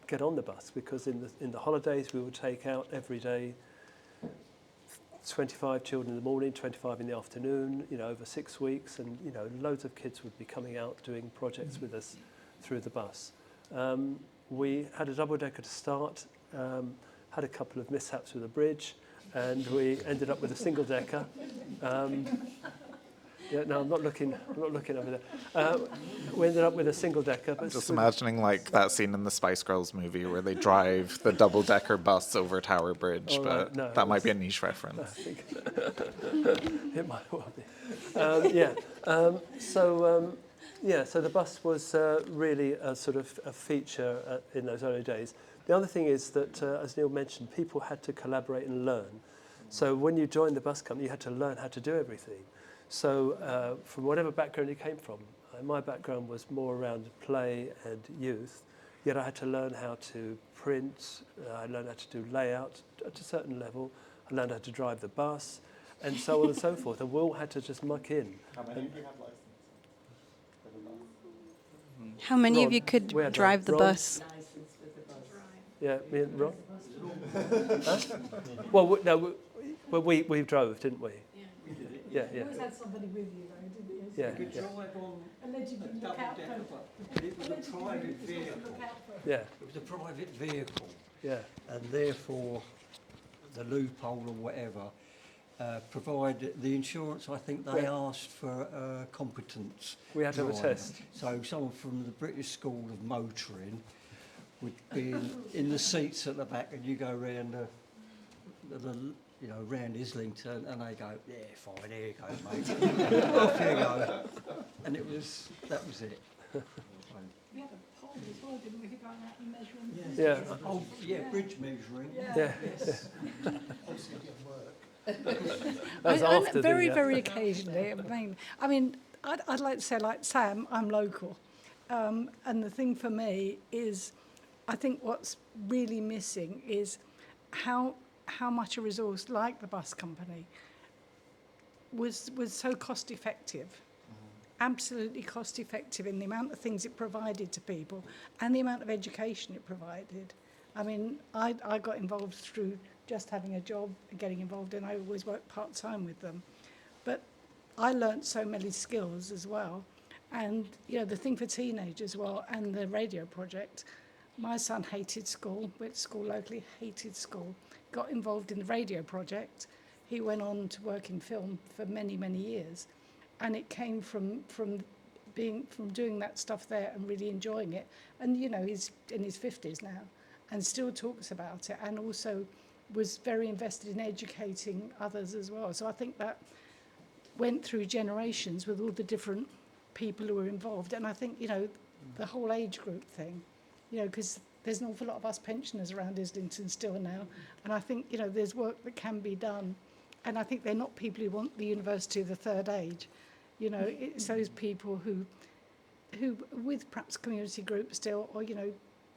get on the bus, because in the holidays we would take out every day 25 children in the morning, 25 in the afternoon, over 6 weeks, and loads of kids would be coming out doing projects with us through the bus. We had a double-decker to start, had a couple of mishaps with a bridge, and we ended up with a single-decker. No, I'm not looking over there. We ended up with a single-decker. I'm just imagining like that scene in the Spice Girls movie where they drive the double-decker bus over Tower Bridge, but no, that might be a niche reference. I think it might well be. So the bus was really a sort of a feature in those early days. The other thing is that, as Neil mentioned, people had to collaborate and learn. So when you joined the bus company, you had to learn how to do everything. So from whatever background you came from, my background was more around play and youth, yet I had to learn how to print, I learned how to do layout at a certain level, I learned how to drive the bus, and so on and so forth, and we all had to just muck in. How many of you have license? How many Ron, of you could we had drive the Ron. bus? Yeah, me and Ron? Huh? Well, we drove, didn't we? Yeah. You always had somebody with you, though, didn't you? Yeah. You could drive on Allegedly a look out double-decker, for. but it was a Allegedly private you're supposed to vehicle. look out for. Yeah, It was a private vehicle, yeah. and therefore the loophole or whatever provided the insurance. I think they asked for competence. We had to have a driver. test. So someone from the British School of Motoring would be in the seats at the back, and you go round round Islington, and they go, yeah, fine, here you go, mate. Off you go. And that was it. We had a pole as well, didn't we, for going out and measuring? Yeah. Oh, yeah, bridge measuring. Yeah. Yes. That was after the, Very occasionally. I mean, I'd like to say, like Sam, I'm local. And the thing for me is, I think what's really missing is how much a resource like the bus company was so cost effective. Absolutely cost effective in the amount of things it provided to people and the amount of education it provided. I mean, I got involved through just having a job and getting involved, and I always worked part-time with them. But I learnt so many skills as well. And, the thing for teenagers as well, and the radio project, my son hated school, went to school locally, hated school, got involved in the radio project. He went on to work in film for many, many years. And it came from doing that stuff there and really enjoying it. And, he's in his 50s now and still talks about it, and also was very invested in educating others as well. So I think that went through generations with all the different people who were involved. And I think, the whole age group thing, because there's an awful lot of us pensioners around Islington still now. And I think, there's work that can be done. And I think they're not people who want the university of the third age. It's those people who with perhaps community groups still, or,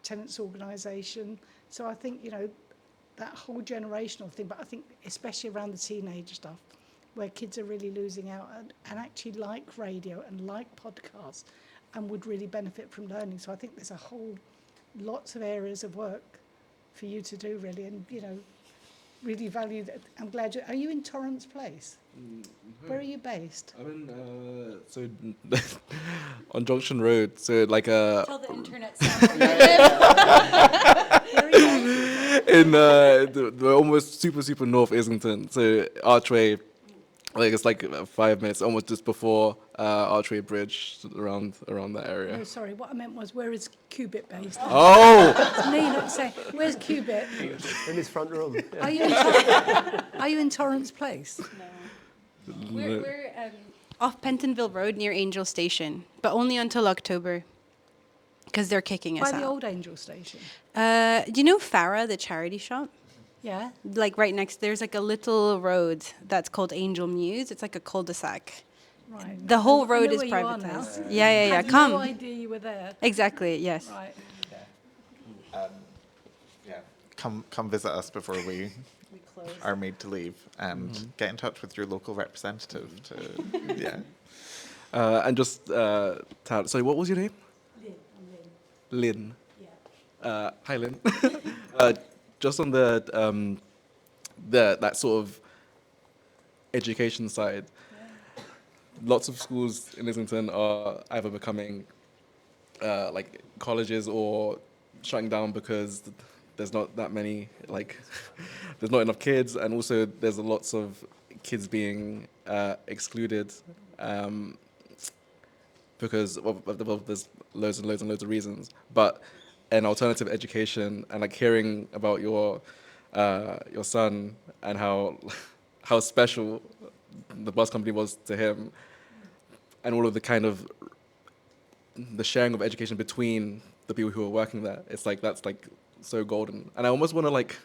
tenants organisation. So I think, that whole generational thing, but I think especially around the teenage stuff, where kids are really losing out and actually like radio and like podcasts and would really benefit from learning. So I think there's lots of areas of work for you to do, really, and, really value that. I'm glad are you in Torrance Place? Mm-hmm. Where are you based? I'm in, on Junction Road, so like Tell the internet in the almost super north Islington, so Archway, like it's like 5 minutes, almost just before Archway Bridge, around that area. No, sorry, what I meant was, where is Cubitt based? Oh! No, you're not saying, where's Cubitt? in his front room. Yeah. Are you in Torrance Place? We're off Pentonville Road near Angel Station, but only until October, because they're kicking us By the out. old Angel Station. Do you know Farah, the charity shop? Yeah. Like right next, there's like a little road that's called Angel Muse. It's like a cul-de-sac. Right. The whole I road know is where you are now. privatized. Yeah. Had Come. no idea you were there. Exactly. Yes. Right. Yeah. Come visit us before we are made to leave, and get in touch with your local representative to yeah. And just, sorry, what was your name? Lynn. Yeah. Hi, Lynn. Just on that sort of education side, lots of schools in Islington are either becoming like colleges or shutting down because there's not that many, like, there's not enough kids, and also there's lots of kids being excluded because there's loads and loads and loads of reasons. But an alternative education, and like hearing about your son and how special the bus company was to him, and all of the kind of the sharing of education between the people who are working there. It's like that's like so golden, and I almost want to like.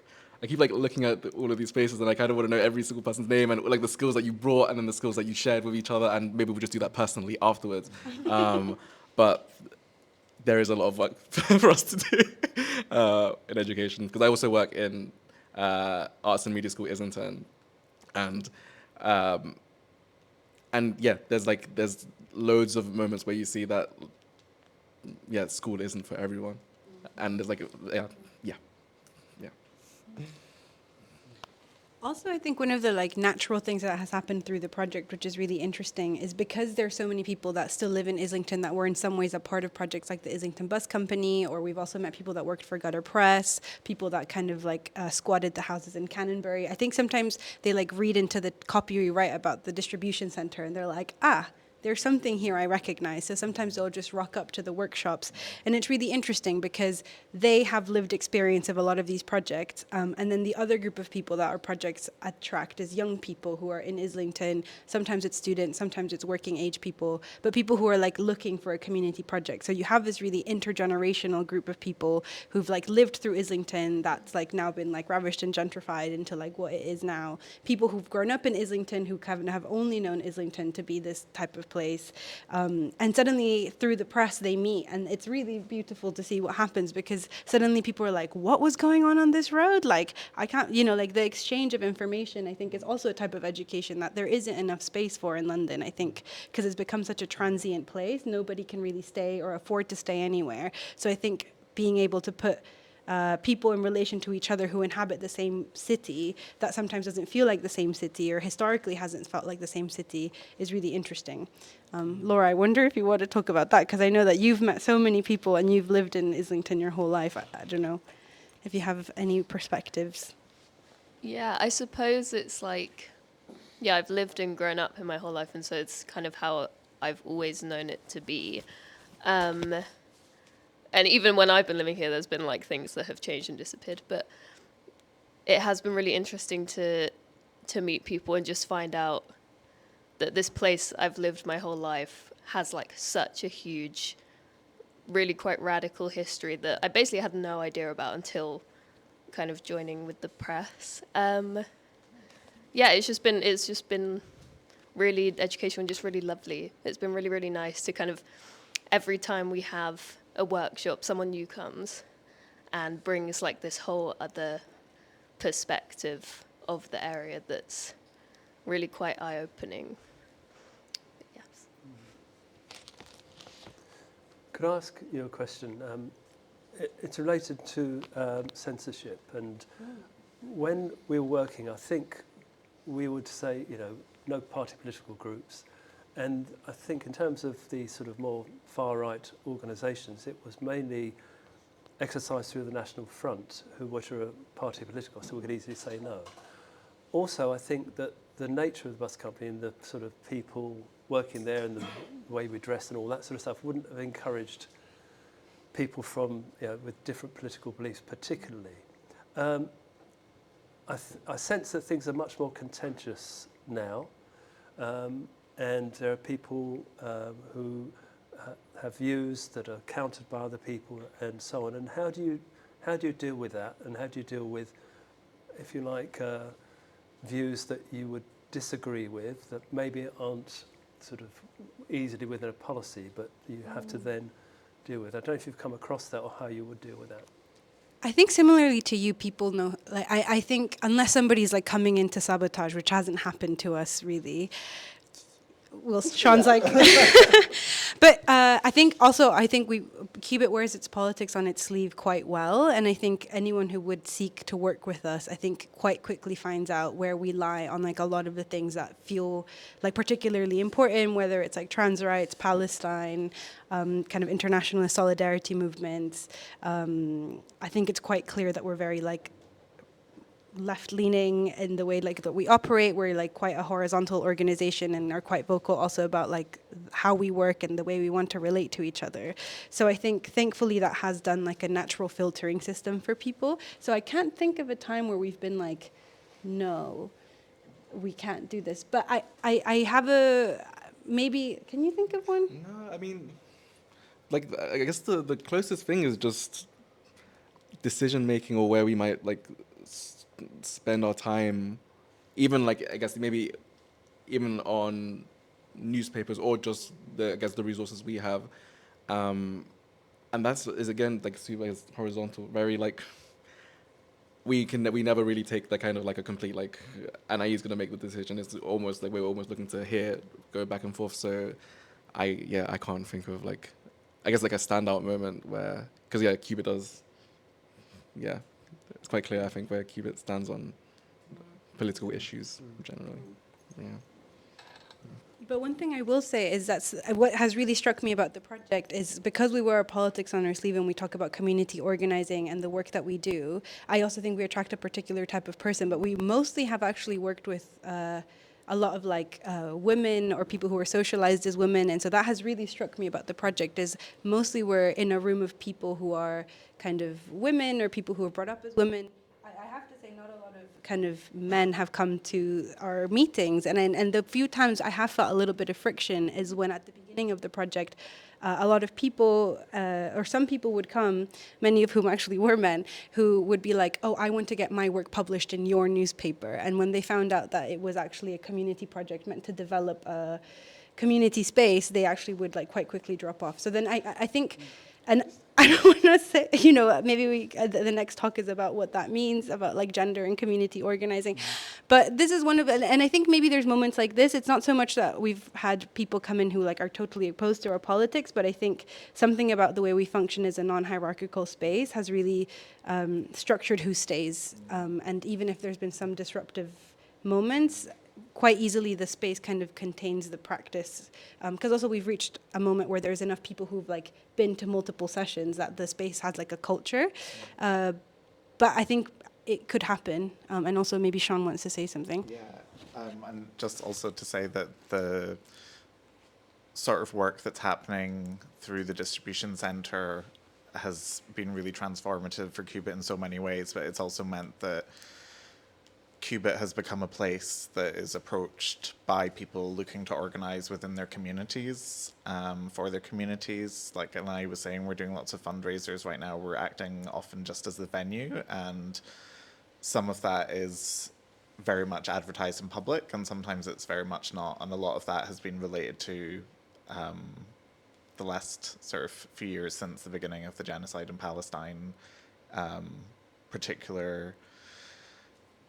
I keep like looking at all of these spaces, and I kind of want to know every single person's name and like the skills that you brought, and then the skills that you shared with each other, and maybe we'll just do that personally afterwards. But there is a lot of work for us to do in education, because I also work in Arts and Media School Islington, and yeah, there's loads of moments where you see that school isn't for everyone, and there's like yeah. Also, I think one of the like natural things that has happened through the project, which is really interesting, is because there's so many people that still live in Islington that were in some ways a part of projects like the Islington Bus Company, or we've also met people that worked for Gutter Press, people that kind of like squatted the houses in Canonbury. I think sometimes they like read into the copy we write about the distribution centre, and they're like, there's something here I recognize. So sometimes they'll just rock up to the workshops. And it's really interesting because they have lived experience of a lot of these projects. And then the other group of people that our projects attract is young people who are in Islington. Sometimes it's students, sometimes it's working age people, but people who are like looking for a community project. So you have this really intergenerational group of people who've like lived through Islington that's like now been like ravished and gentrified into like what it is now. People who've grown up in Islington who have only known Islington to be this type of place, and suddenly through the press they meet, and it's really beautiful to see what happens, because suddenly people are like, what was going on this road? Like, I can't, like the exchange of information, I think, is also a type of education that there isn't enough space for in London, I think, because it's become such a transient place. Nobody can really stay or afford to stay anywhere. So I think being able to put people in relation to each other who inhabit the same city that sometimes doesn't feel like the same city or historically hasn't felt like the same city is really interesting. Laura, I wonder if you want to talk about that, because I know that you've met so many people and you've lived in Islington your whole life. I don't know if you have any perspectives. Yeah, I suppose it's like, I've lived and grown up in my whole life, and so it's kind of how I've always known it to be. And even when I've been living here, there's been like things that have changed and disappeared. But it has been really interesting to meet people and just find out that this place I've lived my whole life has like such a huge, really quite radical history that I basically had no idea about until kind of joining with the press. It's just been really educational and just really lovely. It's been really, really nice to kind of, every time we have a workshop, someone new comes and brings like this whole other perspective of the area that's really quite eye-opening. Yes. Could I ask you a question? It's related to censorship, and when we were working, I think we would say, no party political groups. And I think in terms of the sort of more far-right organisations, it was mainly exercised through the National Front, which are a party political, so we could easily say no. Also, I think that the nature of the bus company and the sort of people working there and the way we dress and all that sort of stuff wouldn't have encouraged people from, with different political beliefs particularly. I sense that things are much more contentious now. and there are people who have views that are countered by other people and so on. And how do you deal with that? And how do you deal with, if you like, views that you would disagree with that maybe aren't sort of easily within a policy, but you have to then deal with? I don't know if you've come across that or how you would deal with that. I think similarly to you, people know, like, I think unless somebody's like coming in to sabotage, which hasn't happened to us really, well, Sean's like, but I think Cubitt wears its politics on its sleeve quite well, and I think anyone who would seek to work with us, I think quite quickly finds out where we lie on like a lot of the things that feel like particularly important, whether it's like trans rights, Palestine, kind of internationalist solidarity movements. I think it's quite clear that we're very like left-leaning in the way like that we operate. We're like quite a horizontal organization and are quite vocal also about like how we work and the way we want to relate to each other. So I think thankfully that has done like a natural filtering system for people. So I can't think of a time where we've been like, no, we can't do this. But I have a, maybe, can you think of one? No, I mean, like, I guess the closest thing is just decision making, or where we might like spend our time, even like, I guess maybe even on newspapers or just the resources we have, and is again like super horizontal, very like we never really take the kind of like a complete like Anai's gonna make the decision. It's almost like we're almost looking to hear go back and forth. So I can't think of like, I guess like a standout moment where, because Cubitt does, it's quite clear I think where Cubitt stands on political issues generally. Yeah. But one thing I will say is that what has really struck me about the project is because we wear our politics on our sleeve and we talk about community organizing and the work that we do, I also think we attract a particular type of person, but we mostly have actually worked with a lot of like women or people who are socialized as women. And so that has really struck me about the project is mostly we're in a room of people who are kind of women or people who are brought up as women. I have to say not a lot of kind of men have come to our meetings. And the few times I have felt a little bit of friction is when at the beginning of the project, a lot of people, or some people would come, many of whom actually were men, who would be like, oh, I want to get my work published in your newspaper. And when they found out that it was actually a community project meant to develop a community space, they actually would like quite quickly drop off. So then I think, and I don't want to say, maybe the next talk is about what that means, about like gender and community organizing. But this is one of, and I think maybe there's moments like this. It's not so much that we've had people come in who like are totally opposed to our politics, but I think something about the way we function as a non-hierarchical space has really structured who stays. And even if there's been some disruptive moments, quite easily the space kind of contains the practice, because also we've reached a moment where there's enough people who've like been to multiple sessions that the space has like a culture, but I think it could happen, and also maybe Sean wants to say something. And just also to say that the sort of work that's happening through the distribution centre has been really transformative for Cubitt in so many ways, but it's also meant that Cubitt has become a place that is approached by people looking to organise within their communities, for their communities. Like I was saying, we're doing lots of fundraisers right now. We're acting often just as the venue, and some of that is very much advertised in public, and sometimes it's very much not. And a lot of that has been related to the last sort of few years since the beginning of the genocide in Palestine, particular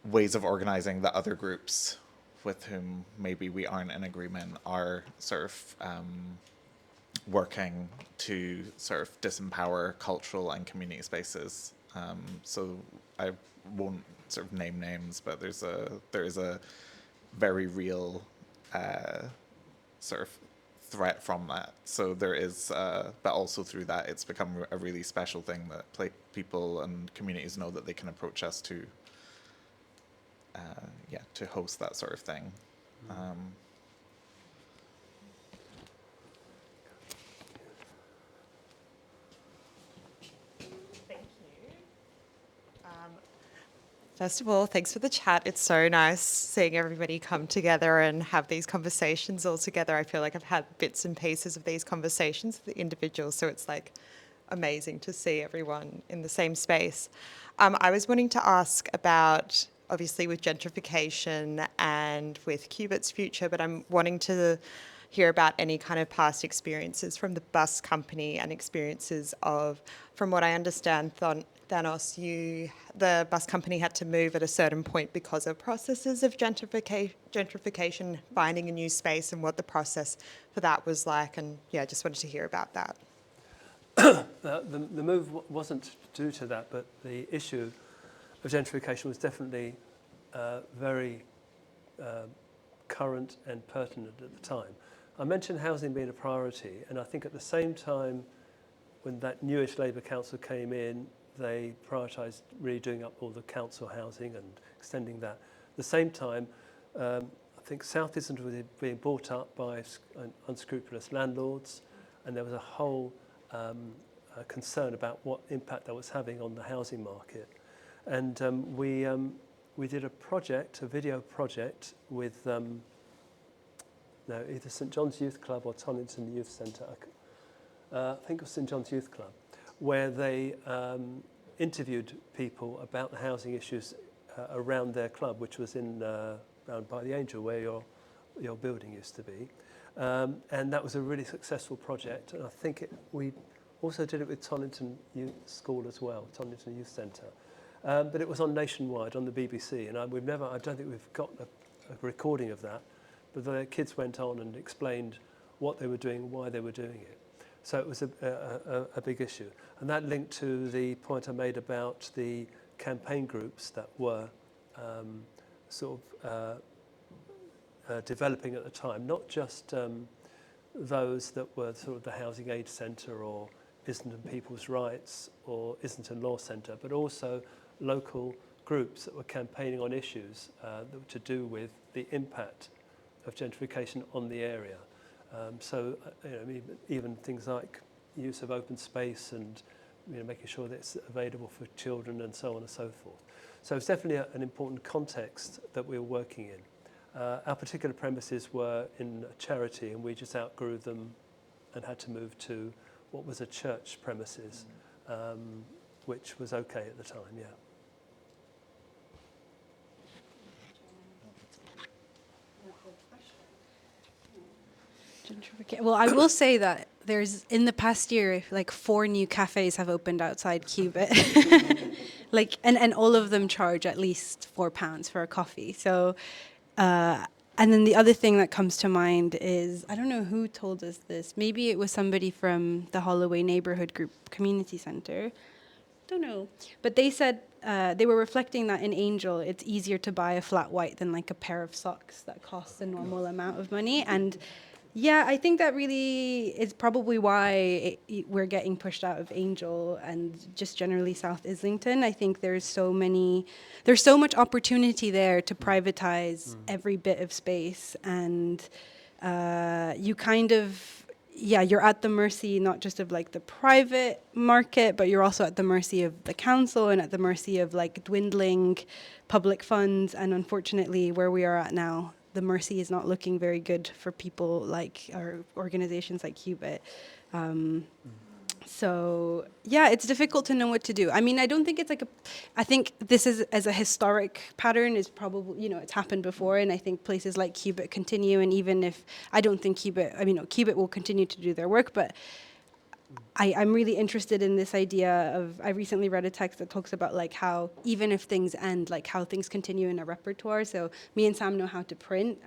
ways of organizing that other groups with whom maybe we aren't in agreement are sort of working to sort of disempower cultural and community spaces. So I won't sort of name names, but there is a very real sort of threat from that. So there is, but also through that, it's become a really special thing that people and communities know that they can approach us to host that sort of thing. Thank you. First of all, thanks for the chat. It's so nice seeing everybody come together and have these conversations all together. I feel like I've had bits and pieces of these conversations with the individuals, so it's like amazing to see everyone in the same space. I was wanting to ask about, obviously with gentrification and with Cubitt's future, but I'm wanting to hear about any kind of past experiences from the bus company and experiences of, from what I understand, Thanos, the bus company had to move at a certain point because of processes of gentrification, finding a new space, and what the process for that was like. And yeah, just wanted to hear about that. The move wasn't due to that, but the issue of gentrification was definitely very current and pertinent at the time. I mentioned housing being a priority, and I think at the same time, when that newish Labour Council came in, they prioritised really doing up all the council housing and extending that. At the same time, I think South Islington was being bought up by unscrupulous landlords, and there was a whole concern about what impact that was having on the housing market. And we did a project, a video project with either St John's Youth Club or Tonington Youth Centre. I think it was St John's Youth Club, where they interviewed people about the housing issues around their club, which was in round by the Angel, where your building used to be. And that was a really successful project. And I think we also did it with Tonington Youth School as well, Tonington Youth Centre. But it was on nationwide on the BBC, and I don't think we've got a recording of that. But the kids went on and explained what they were doing, why they were doing it. So it was a big issue. And that linked to the point I made about the campaign groups that were developing at the time, not just those that were sort of the Housing Aid Centre or Islington People's Rights or Islington Law Centre, but also local groups that were campaigning on issues that were to do with the impact of gentrification on the area. Even things like use of open space and making sure that it's available for children and so on and so forth. So it's definitely an important context that we were working in. Our particular premises were in a charity, and we just outgrew them and had to move to what was a church premises, which was okay at the time, yeah. Well, I will say that there's, in the past year, like 4 new cafes have opened outside Cubitt. And all of them charge at least £4 for a coffee. So, and then the other thing that comes to mind is, I don't know who told us this. Maybe it was somebody from the Holloway Neighbourhood Group Community Centre. Don't know. But they said, they were reflecting that in Angel, it's easier to buy a flat white than like a pair of socks that costs a normal amount of money. And yeah, I think that really is probably why we're getting pushed out of Angel and just generally South Islington. I think there's so much opportunity there to privatize every bit of space, and you kind of, you're at the mercy not just of like the private market, but you're also at the mercy of the council and at the mercy of like dwindling public funds. And unfortunately, where we are at now, the mercy is not looking very good for people like our organizations like Cubitt. So yeah, it's difficult to know what to do. I mean, I don't think it's like I think this is as a historic pattern is probably, it's happened before, and I think places like Cubitt continue. And even if I don't think Cubitt will continue to do their work, but I'm really interested in this idea of, I recently read a text that talks about like how even if things end, like how things continue in a repertoire. So me and Sam know how to print.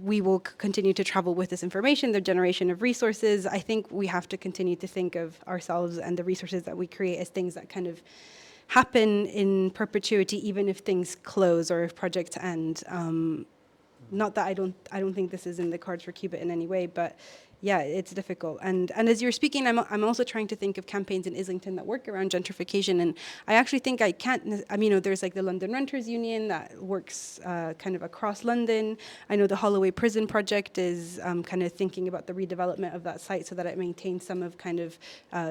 We will continue to travel with this information, the generation of resources. I think we have to continue to think of ourselves and the resources that we create as things that kind of happen in perpetuity, even if things close or if projects end. Not that I don't think this is in the cards for Cubitt in any way, but yeah, it's difficult. And as you're speaking, I'm also trying to think of campaigns in Islington that work around gentrification. And I actually think I can't, I mean, there's like the London Renters Union that works kind of across London. I know the Holloway Prison Project is kind of thinking about the redevelopment of that site so that it maintains some of kind of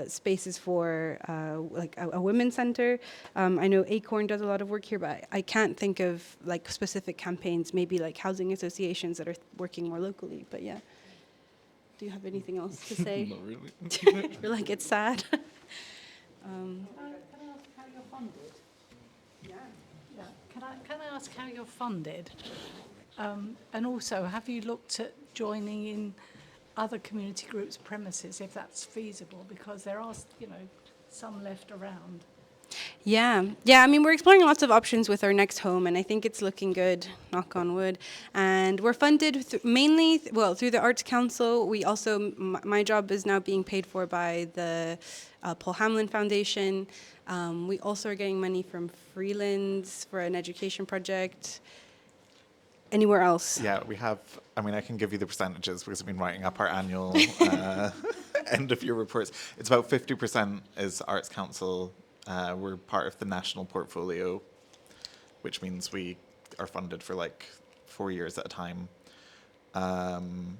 spaces for like a women's centre. I know Acorn does a lot of work here, but I can't think of like specific campaigns, maybe like housing associations that are working more locally, but yeah. Do you have anything else to say? Not really. You're like, it's sad. Can I ask how you're funded? Yeah. Yeah. Can I ask how you're funded? And also, have you looked at joining in other community groups' premises if that's feasible? Because there are, you know, some left around. Yeah. I mean, we're exploring lots of options with our next home, and I think it's looking good, knock on wood. And we're funded mainly, through the Arts Council. We also, my job is now being paid for by the Paul Hamlin Foundation. We also are getting money from Freelands for an education project. Anywhere else? Yeah, we have, I mean, I can give you the percentages because I've been writing up our annual end of year reports. It's about 50% is Arts Council. We're part of the national portfolio, which means we are funded for like 4 years at a time. And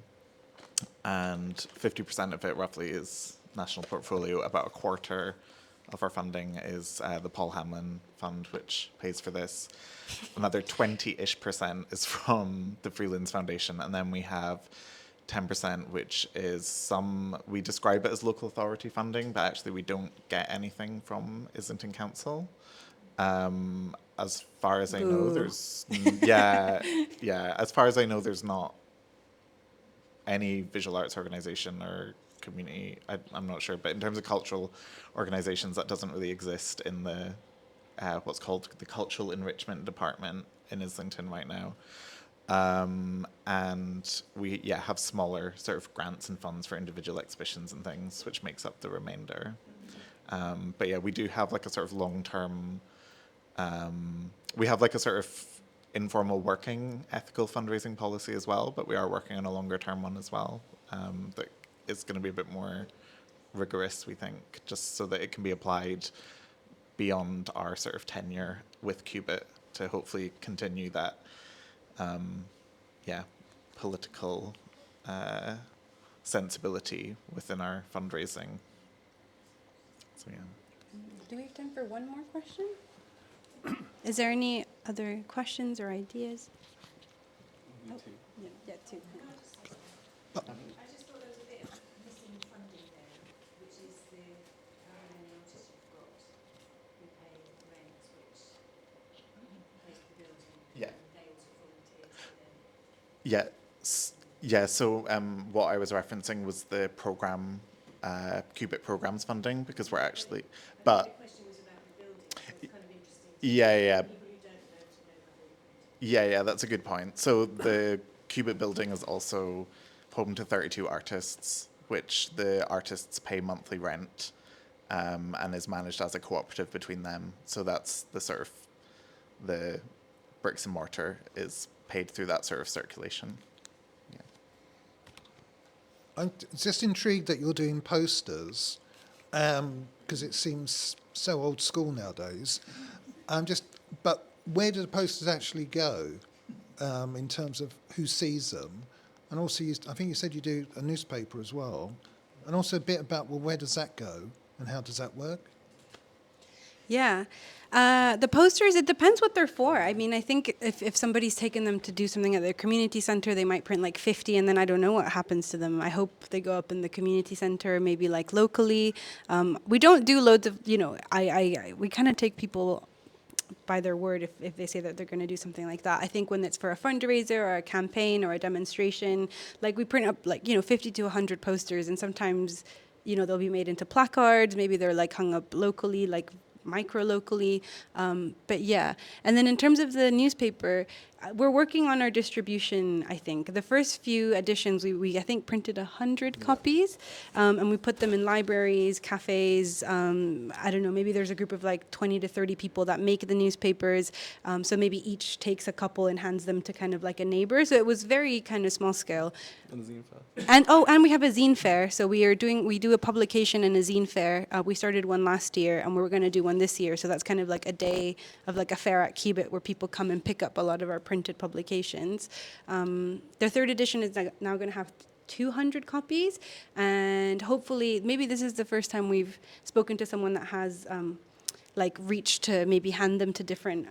50% of it roughly is national portfolio. About a quarter of our funding is the Paul Hamlin Fund, which pays for this. Another 20-ish% is from the Freelands Foundation. And then we have 10%, which is we describe it as local authority funding, but actually we don't get anything from Islington Council. As far as I know, there's, as far as I know, there's not any visual arts organisation or community, I'm not sure, but in terms of cultural organisations, that doesn't really exist in the what's called the Cultural Enrichment Department in Islington right now. And we have smaller sort of grants and funds for individual exhibitions and things, which makes up the remainder. But yeah, we do have like a sort of long-term, we have like a sort of informal working ethical fundraising policy as well, but we are working on a longer term one as well, that is going to be a bit more rigorous, we think, just so that it can be applied beyond our sort of tenure with Cubitt to hopefully continue that political sensibility within our fundraising. So yeah. Do we have time for one more question? Is there any other questions or ideas? Oh, yeah, two. I just thought there was a bit of missing funding there, which is how many artists you've got who pay rent, which pays for the building. Yeah. And they also volunteer to them. So what I was referencing was the program, Cubitt programs funding, because we're actually, but The question was about the building, so it's kind of interesting. yeah, People who don't know to know about the building. yeah, that's a good point. So the Cubitt building is also home to 32 artists, which the artists pay monthly rent, and is managed as a cooperative between them. So that's the sort of the bricks and mortar is paid through that sort of circulation. Yeah. I'm just intrigued that you're doing posters, because it seems so old school nowadays. But where do the posters actually go, in terms of who sees them? And also, I think you said you do a newspaper as well. And also a bit about, well, where does that go and how does that work? Yeah. The posters, it depends what they're for. I mean, I think if somebody's taken them to do something at their community center, they might print like 50 and then I don't know what happens to them. I hope they go up in the community center, maybe like locally. We don't do loads of, we kind of take people by their word if they say that they're going to do something like that. I think when it's for a fundraiser or a campaign or a demonstration, like we print up 50 to 100 posters, and sometimes, they'll be made into placards. Maybe they're like hung up locally, like micro locally. But yeah. And then in terms of the newspaper, we're working on our distribution, I think. The first few editions, we I think, printed 100 copies, and we put them in libraries, cafes. I don't know, maybe there's a group of like 20 to 30 people that make the newspapers. So maybe each takes a couple and hands them to kind of like a neighbor. So it was very kind of small scale. And the zine fair. And we have a zine fair. So we do a publication and a zine fair. We started one last year, and we're going to do one this year. So that's kind of like a day of like a fair at Cubitt where people come and pick up a lot of our printed publications. Their third edition is now going to have 200 copies, and hopefully, maybe this is the first time we've spoken to someone that has like reached to maybe hand them to different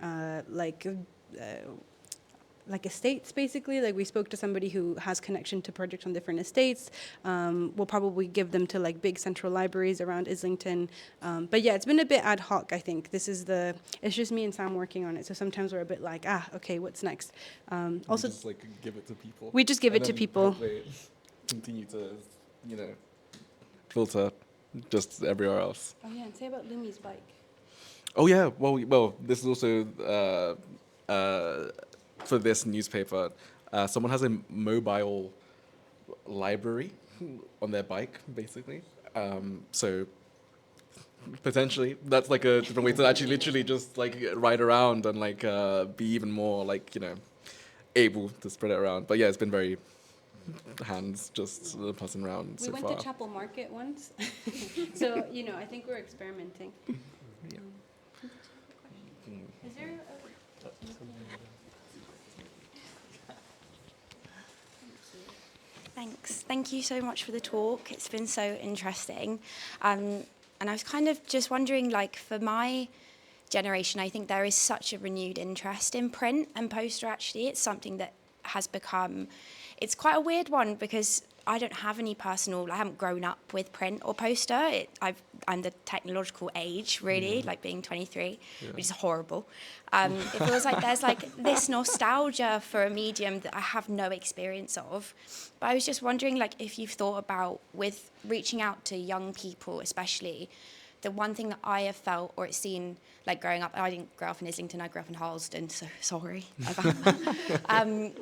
like estates, basically. Like we spoke to somebody who has connection to projects on different estates. We'll probably give them to like big central libraries around Islington. But yeah, it's been a bit ad hoc, I think. It's just me and Sam working on it. So sometimes we're a bit like, okay, what's next? Also, just like give it to people. We just give it to people. Hopefully continue to, filter just everywhere else. Oh yeah, and say about Lumi's bike. Oh yeah, well, this is also for this newspaper. Someone has a mobile library on their bike, basically. So potentially that's like a different way to actually literally just like ride around and like be even more like able to spread it around. But yeah, it's been very hands just passing around so far. We went to Chapel Market once, so I think we're experimenting. Yeah. Is there Thanks. Thank you so much for the talk. It's been so interesting. And I was kind of just wondering, like, for my generation, I think there is such a renewed interest in print and poster, actually. It's something that has become, it's quite a weird one because I don't have any I haven't grown up with print or poster. I'm the technological age, really, like being 23, which is horrible. It feels like there's like this nostalgia for a medium that I have no experience of. But I was just wondering, like, if you've thought about, with reaching out to young people especially, the one thing that I have felt or seen, like growing up, I didn't grow up in Islington, I grew up in Harlesden, so sorry about that.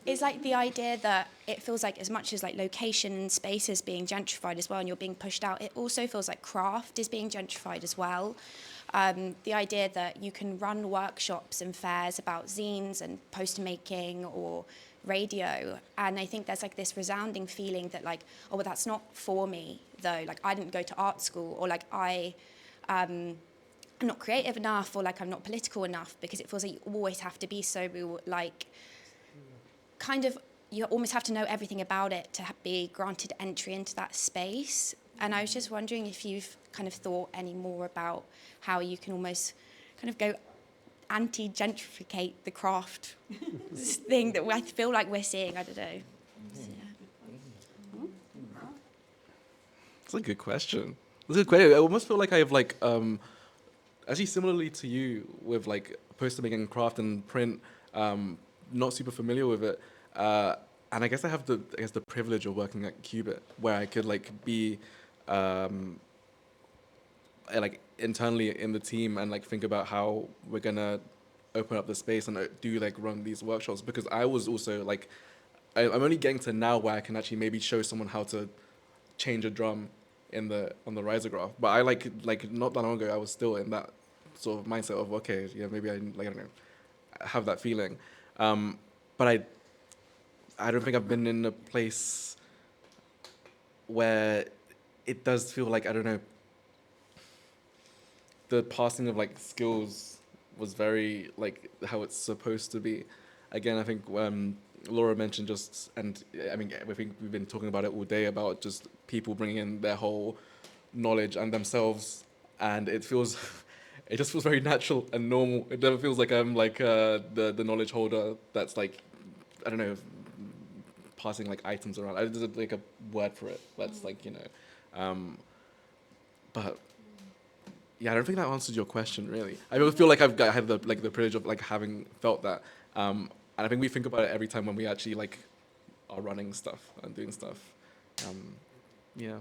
Is like the idea that it feels like, as much as like location and space is being gentrified as well and you're being pushed out, it also feels like craft is being gentrified as well. The idea that you can run workshops and fairs about zines and poster making or radio, and I think there's like this resounding feeling that like, oh, well, that's not for me though, like I didn't go to art school, or like I'm not creative enough, or like I'm not political enough, because it feels like you always have to be so like kind of, you almost have to know everything about it to be granted entry into that space. And I was just wondering if you've kind of thought any more about how you can almost kind of go anti-gentrificate the craft thing that I feel like we're seeing. I don't know. That's a good question. That's a good question. I almost feel like I have like actually similarly to you with like poster making and craft and print, not super familiar with it. And I guess I have the privilege of working at Cubitt, where I could like be like internally in the team and like think about how we're gonna open up the space and do like run these workshops, because I was also like I'm only getting to now where I can actually maybe show someone how to change a drum on the risograph. But I like not that long ago I was still in that sort of mindset of, okay, yeah, maybe I don't know, have that feeling. But I don't think I've been in a place where it does feel like, I don't know, the passing of like skills was very like how it's supposed to be. Again, I think Laura mentioned just, and I mean, I think we've been talking about it all day about just people bringing in their whole knowledge and themselves, and it feels, it just feels very natural and normal. It never feels like I'm like the knowledge holder that's like, I don't know, passing like items around. There's like a word for it. That's like, but yeah, I don't think that answers your question really. I feel like I had the privilege of like having felt that, and I think we think about it every time when we actually like are running stuff and doing stuff. Yeah.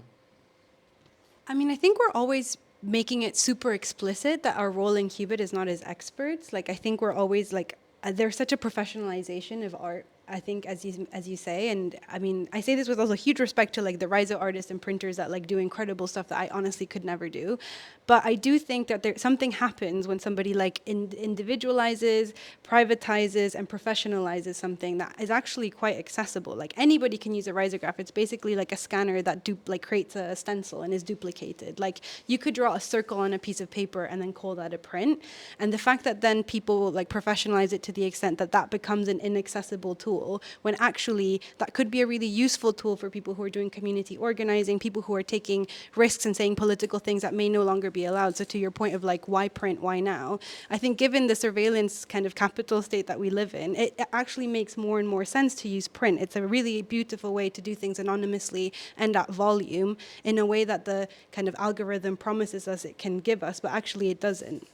I mean, I think we're always making it super explicit that our role in Cubitt is not as experts. Like, I think we're always like there's such a professionalization of art, I think, as you say, and I mean, I say this with also huge respect to like the rise of artists and printers that like do incredible stuff that I honestly could never do. But I do think that something happens when somebody like individualizes, privatizes, and professionalizes something that is actually quite accessible. Like anybody can use a risograph. It's basically like a scanner that creates a stencil and is duplicated. Like you could draw a circle on a piece of paper and then call that a print. And the fact that then people like professionalize it to the extent that that becomes an inaccessible tool, when actually that could be a really useful tool for people who are doing community organizing, people who are taking risks and saying political things that may no longer be allowed. So to your point of like, why print, why now? I think given the surveillance kind of capital state that we live in, it actually makes more and more sense to use print. It's a really beautiful way to do things anonymously and at volume in a way that the kind of algorithm promises us it can give us, but actually it doesn't.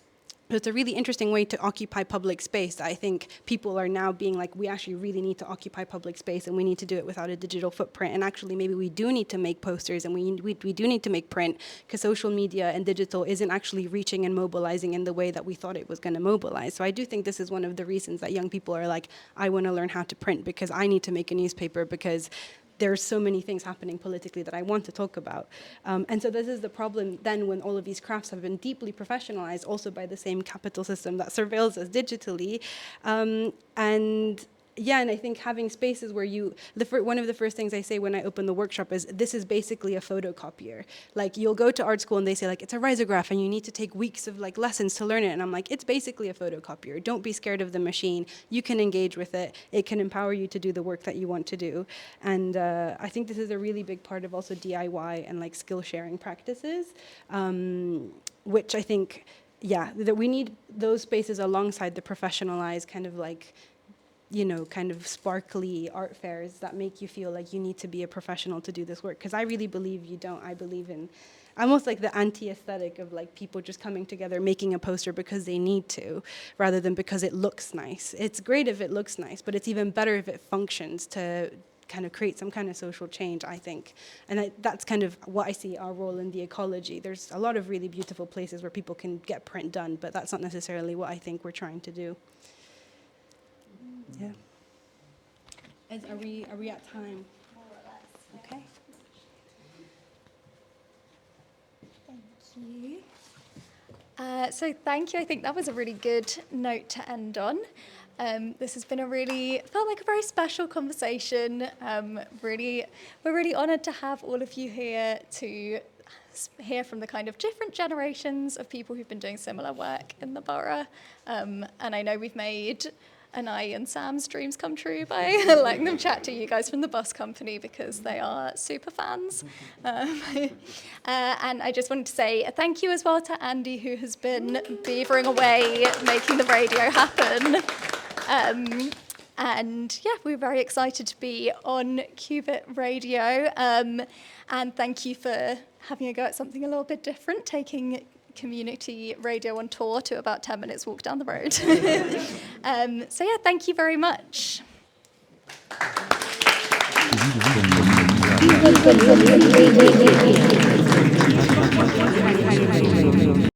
So it's a really interesting way to occupy public space. I think people are now being like, we actually really need to occupy public space and we need to do it without a digital footprint. And actually maybe we do need to make posters and we do need to make print, because social media and digital isn't actually reaching and mobilizing in the way that we thought it was going to mobilize. So I do think this is one of the reasons that young people are like, I want to learn how to print because I need to make a newspaper, because there's so many things happening politically that I want to talk about. And so this is the problem then when all of these crafts have been deeply professionalized also by the same capital system that surveils us digitally. And I think having spaces where one of the first things I say when I open the workshop is, this is basically a photocopier. Like you'll go to art school and they say like, it's a risograph and you need to take weeks of like lessons to learn it. And I'm like, it's basically a photocopier. Don't be scared of the machine. You can engage with it. It can empower you to do the work that you want to do. And I think this is a really big part of also DIY and like skill sharing practices, which I think, that we need those spaces alongside the professionalized kind of like, kind of sparkly art fairs that make you feel like you need to be a professional to do this work. Because I really believe you don't. I believe in almost like the anti-aesthetic of like people just coming together, making a poster because they need to, rather than because it looks nice. It's great if it looks nice, but it's even better if it functions to kind of create some kind of social change, I think. And that's kind of what I see our role in the ecology. There's a lot of really beautiful places where people can get print done, but that's not necessarily what I think we're trying to do. Yeah. Are we at time? More or less. Okay. Thank you. So thank you. I think that was a really good note to end on. This has been felt like a very special conversation. We're really honoured to have all of you here to hear from the kind of different generations of people who've been doing similar work in the borough. And I know we've made Anai and Sam's dreams come true by letting them chat to you guys from the bus company, because they are super fans. And I just wanted to say thank you as well to Andy, who has been beavering away making the radio happen. And we're very excited to be on Cubitt Radio. And thank you for having a go at something a little bit different, taking community radio on tour to about 10 minutes walk down the road. Thank you very much.